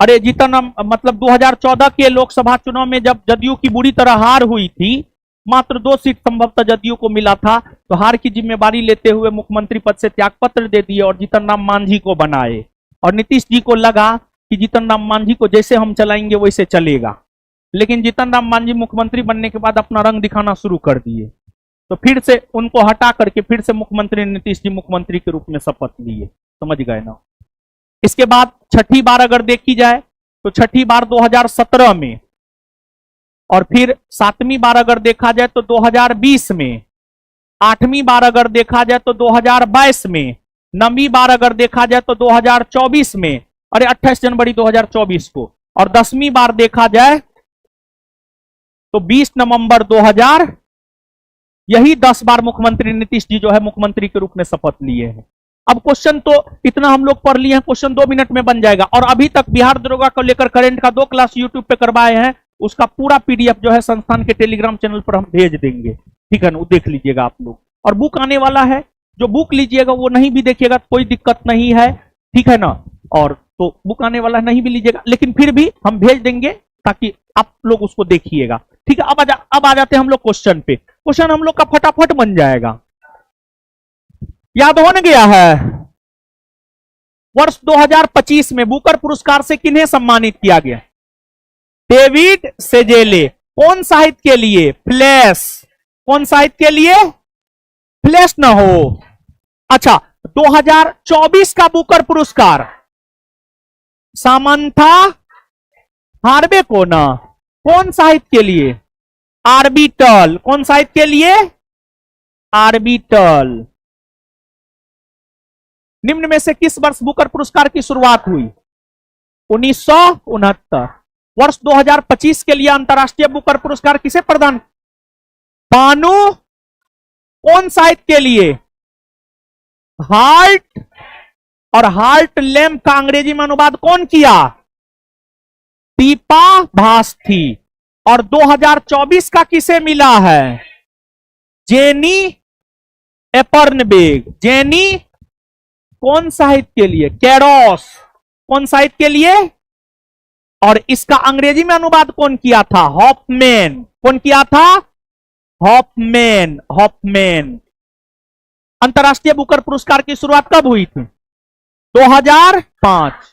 अरे जितना मतलब 2014 के लोकसभा चुनाव में जब जदयू की बुरी तरह हार हुई थी, मात्र 2 सीट संभवतः जदयू को मिला था, तो हार की जिम्मेवारी लेते हुए मुख्यमंत्री पद से त्यागपत्र दे दिए और जीतन राम मांझी को बनाए। और नीतीश जी को लगा कि जीतन राम मांझी को जैसे हम चलाएंगे वैसे चलेगा, लेकिन जीतन राम मांझी मुख्यमंत्री बनने के बाद अपना रंग दिखाना शुरू कर दिए, तो फिर से उनको हटा करके फिर से मुख्यमंत्री नीतीश जी मुख्यमंत्री के रूप में शपथ लिए। समझ गए ना? इसके बाद छठी बार अगर देखी जाए तो छठी बार 2017 में, और फिर 7वीं बार अगर देखा जाए तो 2020 में, 8वीं बार अगर देखा जाए तो 2022 में, 9वीं बार अगर देखा जाए तो 2024 में, अरे 28 जनवरी 2024 को, और 10वीं बार देखा जाए तो 20 नवंबर 2000। यही 10 बार मुख्यमंत्री नीतीश जी जो है मुख्यमंत्री के रूप में शपथ लिए हैं। अब क्वेश्चन तो इतना हम लोग पढ़ लिए हैं, क्वेश्चन 2 मिनट में बन जाएगा। और अभी तक बिहार दरोगा को लेकर करंट का 2 क्लास यूट्यूब पे करवाए हैं, उसका पूरा पीडीएफ जो है संस्थान के टेलीग्राम चैनल पर हम भेज देंगे। ठीक है ना? वो देख लीजिएगा आप लोग। और बुक आने वाला है, जो बुक लीजिएगा वो नहीं भी देखिएगा कोई दिक्कत नहीं है। ठीक है ना? और तो बुक आने वाला नहीं भी लीजिएगा, लेकिन फिर भी हम भेज देंगे ताकि आप लोग उसको देखिएगा। ठीक है, अब आ जाते हैं हम लोग क्वेश्चन पे। क्वेश्चन हम लोग का फटाफट बन जाएगा, याद हो न गया है? वर्ष 2025 में बुकर पुरस्कार से किन्हें सम्मानित किया गया? डेविड सेजेले। कौन साहित्य के लिए? फ्लैश। कौन साहित्य के लिए? फ्लैश ना हो। अच्छा, 2024 का बुकर पुरस्कार सामंथा हार्वे को ना, कौन साहित्य के लिए? आर्बिटल। कौन साहित्य के लिए? आर्बिटल। निम्न में से किस वर्ष बुकर पुरस्कार की शुरुआत हुई? 1969। वर्ष 2025 के लिए अंतर्राष्ट्रीय बुकर पुरस्कार किसे प्रदान? बानु। कौन साहित्य के लिए? हार्ट। और हार्ट लैम्प का अंग्रेजी में अनुवाद कौन किया? दीपा भास्थी। और 2024 का किसे मिला है? जेनी एपर्नबेग। जेनी कौन साहित्य के लिए? केरोस। कौन साहित्य के लिए? और इसका अंग्रेजी में अनुवाद कौन किया था? हॉफमैन। कौन किया था? हॉफमैन। हॉफमैन। अंतर्राष्ट्रीय बुकर पुरस्कार की शुरुआत कब हुई थी? 2005।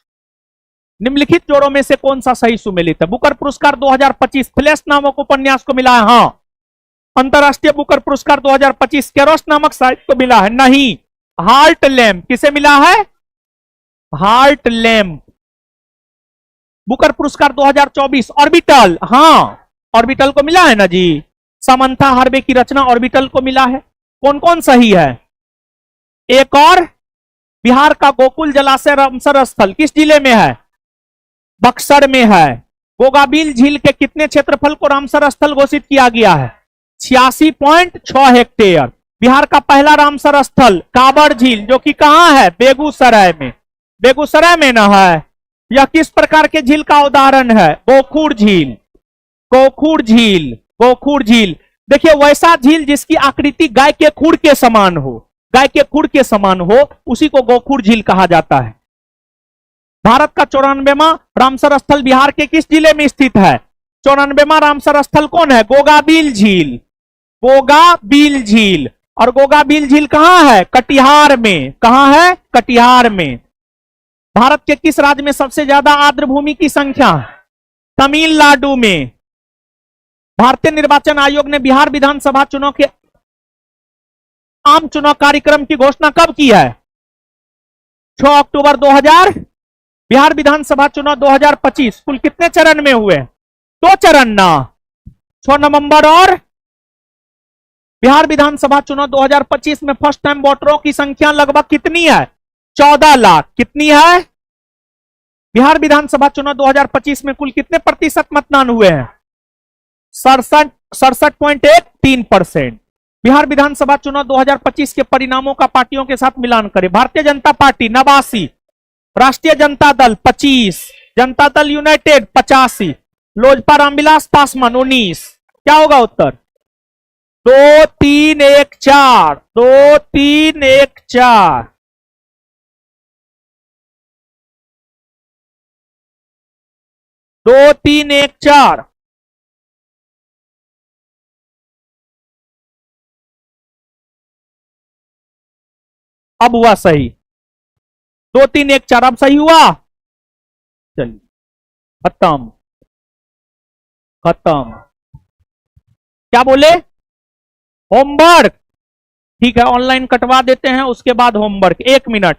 निम्नलिखित जोड़ों में से कौन सा सही सुमेलित है? बुकर पुरस्कार 2025 फ्लैश नामक उपन्यास को मिला है। हाँ। अंतर्राष्ट्रीय बुकर पुरस्कार 2025 केरोस नामक साहित्य को मिला है। नहीं। हार्ट लैम्प किसे मिला है? Heart lamp. बुकर पुरस्कार 2024 ऑर्बिटल, हाँ ऑर्बिटल को मिला है ना जी। समंथा हार्वे की रचना ऑर्बिटल को मिला है। कौन कौन सही है? एक और, बिहार का गोकुल जलाशय रामसर स्थल किस जिले में है? बक्सर में है। गोगाबिल झील के कितने क्षेत्रफल को रामसर स्थल घोषित किया गया है? 86.6 हेक्टेयर। बिहार का पहला रामसर स्थल कांवड़ झील, जो कि कहां है? बेगूसराय में। बेगूसराय में ना है। यह किस प्रकार के झील का उदाहरण है? गोखुर झील। गोखुर झील, गोखुर झील। देखिए वैसा झील जिसकी आकृति गाय के खुर के समान हो, गाय के खुर के समान हो, उसी को गोखुर झील कहा जाता है। भारत का 94वां रामसर स्थल बिहार के किस जिले में स्थित है? 94वां रामसर स्थल कौन है? गोगाबिल झील। गोगाबिल झील। और गोगाबिल झील कहां है? कटिहार में। कहां है? कटिहार में। भारत के किस राज्य में सबसे ज्यादा आर्द्र भूमि की संख्या? तमिलनाडु में। भारतीय निर्वाचन आयोग ने बिहार विधानसभा चुनाव के आम चुनाव कार्यक्रम की घोषणा कब की है? 6 अक्टूबर 2000। बिहार विधानसभा चुनाव 2025 कुल कितने चरण में हुए? 2 चरण ना। 6 नवंबर और। बिहार विधानसभा चुनाव 2025 में फर्स्ट टाइम वोटरों की संख्या लगभग कितनी है? 14 लाख। कितनी है? बिहार विधानसभा चुनाव 2025 में कुल कितने प्रतिशत मतदान हुए हैं? 67.13%। बिहार विधानसभा चुनाव 2025 के परिणामों का पार्टियों के साथ मिलान करें। भारतीय जनता पार्टी 89, राष्ट्रीय जनता दल 25, जनता दल यूनाइटेड 85, लोजपा रामविलास पासवान 19। क्या होगा उत्तर? 2 3 1 4। 2 3 1 4। दो तीन एक चार। अब हुआ सही। 2 3 1 4 अब सही हुआ। चलिए खत्म। खत्म। क्या बोले? होमवर्क। ठीक है ऑनलाइन कटवा देते हैं, उसके बाद होमवर्क। 1 मिनट।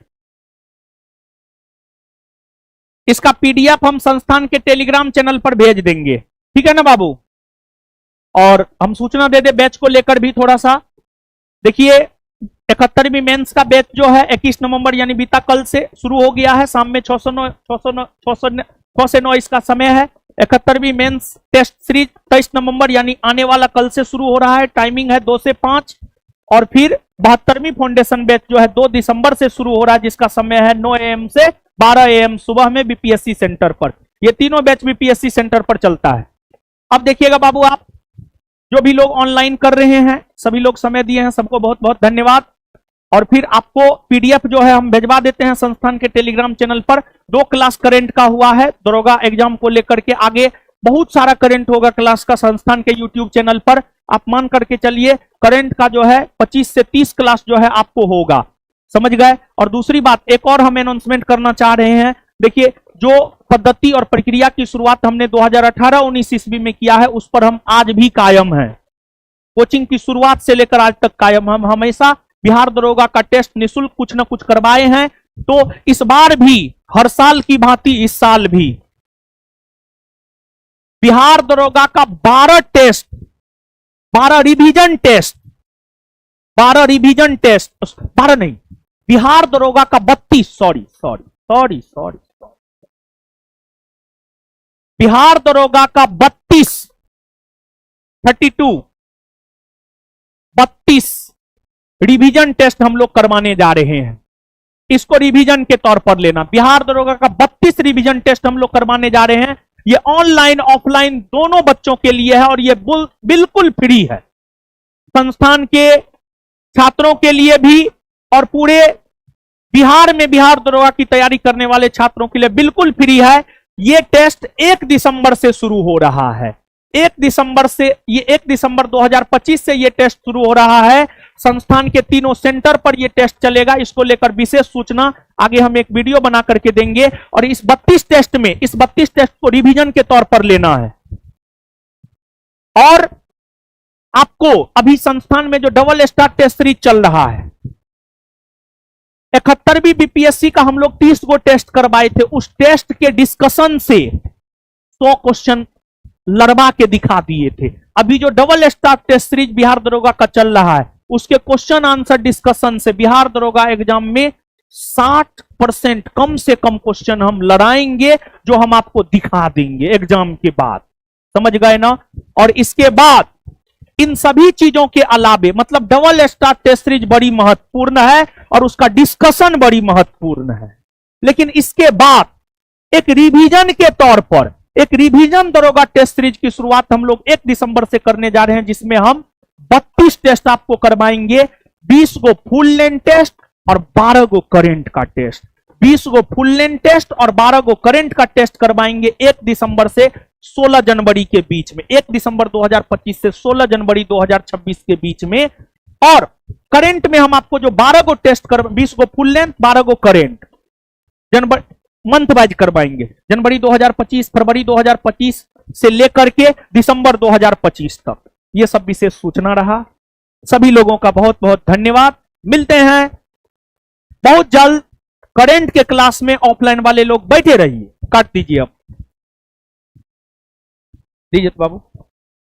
इसका पीडीएफ हम संस्थान के टेलीग्राम चैनल पर भेज देंगे, ठीक है ना बाबू? और हम सूचना दे दे बैच को लेकर भी थोड़ा सा। देखिए 71वीं मेंस का बैच जो है 21 नवंबर यानी बीता कल से शुरू हो गया है। शाम में 6 से 9 इसका समय है। 71वीं मेंस टेस्ट सीरीज 23 नवंबर यानी आने वाला कल से शुरू हो रहा है। टाइमिंग है 2 से 5। और फिर 72वीं फाउंडेशन बैच जो है 2 दिसंबर से शुरू हो रहा है, जिसका समय है 9 AM से 12 AM सुबह में बीपीएससी सेंटर पर। ये तीनों बैच बीपीएससी सेंटर पर चलता है। अब देखिएगा बाबू, आप जो भी लोग ऑनलाइन कर रहे हैं, सभी लोग समय दिए हैं, सबको बहुत बहुत धन्यवाद। और फिर आपको पीडीएफ जो है हम भेजवा देते हैं संस्थान के टेलीग्राम चैनल पर। 2 क्लास करंट का हुआ है दरोगा एग्जाम को लेकर के। आगे बहुत सारा करंट होगा क्लास का संस्थान के यूट्यूब चैनल पर। आप मान करके चलिए करंट का जो है 25 से 30 क्लास जो है आपको होगा, समझ गए? और दूसरी बात, एक और हम अनाउंसमेंट करना चाह रहे हैं। देखिए जो पद्धति और प्रक्रिया की शुरुआत हमने 2018-19 ईस्वी में किया है, उस पर हम आज भी कायम हैं। कोचिंग की शुरुआत से लेकर आज तक कायम। हम हमेशा बिहार दरोगा का टेस्ट निःशुल्क कुछ ना कुछ करवाए हैं। तो इस बार भी हर साल की भांति इस साल भी बिहार दरोगा का 12 test, 12 revision test, 12 revision test, 12 नहीं, बिहार दरोगा का 32, सॉरी, बिहार दरोगा का 32 रिवीजन टेस्ट हम लोग करवाने जा रहे हैं। इसको रिवीजन के तौर पर लेना। बिहार दरोगा का 32 रिवीजन टेस्ट हम लोग करवाने जा रहे हैं। ये ऑनलाइन ऑफलाइन दोनों बच्चों के लिए है और ये बिल्कुल फ्री है। संस्थान के छात्रों के लिए भी और पूरे बिहार में बिहार दरोगा की तैयारी करने वाले छात्रों के लिए बिल्कुल फ्री है। ये टेस्ट 1 दिसंबर से शुरू हो रहा है। 1 दिसंबर 2025 से ये टेस्ट शुरू हो रहा है। संस्थान के तीनों सेंटर पर ये टेस्ट चलेगा। इसको लेकर विशेष सूचना आगे हम एक वीडियो बना करके देंगे। और इस 32 टेस्ट को रिवीजन के तौर पर लेना है। और आपको अभी संस्थान में जो डबल स्टार टेस्ट सीरीज चल रहा है, 71वीं बीपीएससी का हम लोग 30 गो टेस्ट करवाए थे, उस टेस्ट के डिस्कशन से 100 क्वेश्चन लड़वा के दिखा दिए थे। अभी जो double star test series Bihar दरोगा का चल रहा है, उसके क्वेश्चन आंसर डिस्कशन से बिहार दरोगा एग्जाम में 60% कम से कम क्वेश्चन हम लड़ाएंगे, जो हम आपको दिखा देंगे एग्जाम के बाद। समझ गए ना? और इसके बाद इन सभी चीजों के अलावे, मतलब डबल स्टार टेस्ट सीरीज बड़ी महत्वपूर्ण है और उसका डिस्कशन बड़ी महत्वपूर्ण है, लेकिन इसके बाद एक रिवीजन के तौर पर एक रिवीजन दरोगा टेस्ट सीरीज की शुरुआत हम लोग 1 दिसंबर से करने जा रहे हैं, जिसमें हम 32 टेस्ट आपको करवाएंगे। 20 गो फुल लेंथ टेस्ट और 12 गो करेंट का टेस्ट। 20 गो फुल लेंथ टेस्ट और 12 गो करेंट का टेस्ट करवाएंगे 1 दिसंबर से 16 जनवरी के बीच में, 1 दिसंबर 2025 से 16 जनवरी 2026 के बीच में। और करेंट में हम आपको जो 12 गो टेस्ट कर, 20 गो फुल लेंथ, 12 गो करेंट जनवरी मंथ वाइज करवाएंगे, जनवरी 2025, फरवरी 2025 से लेकर के दिसंबर 2025 तक। यह सब विशेष सूचना रहा। सभी लोगों का बहुत बहुत धन्यवाद। मिलते हैं बहुत जल्द। करेंट के क्लास में ऑफलाइन वाले लोग बैठे रहिए। काट दीजिए अब, दीजिए बाबू।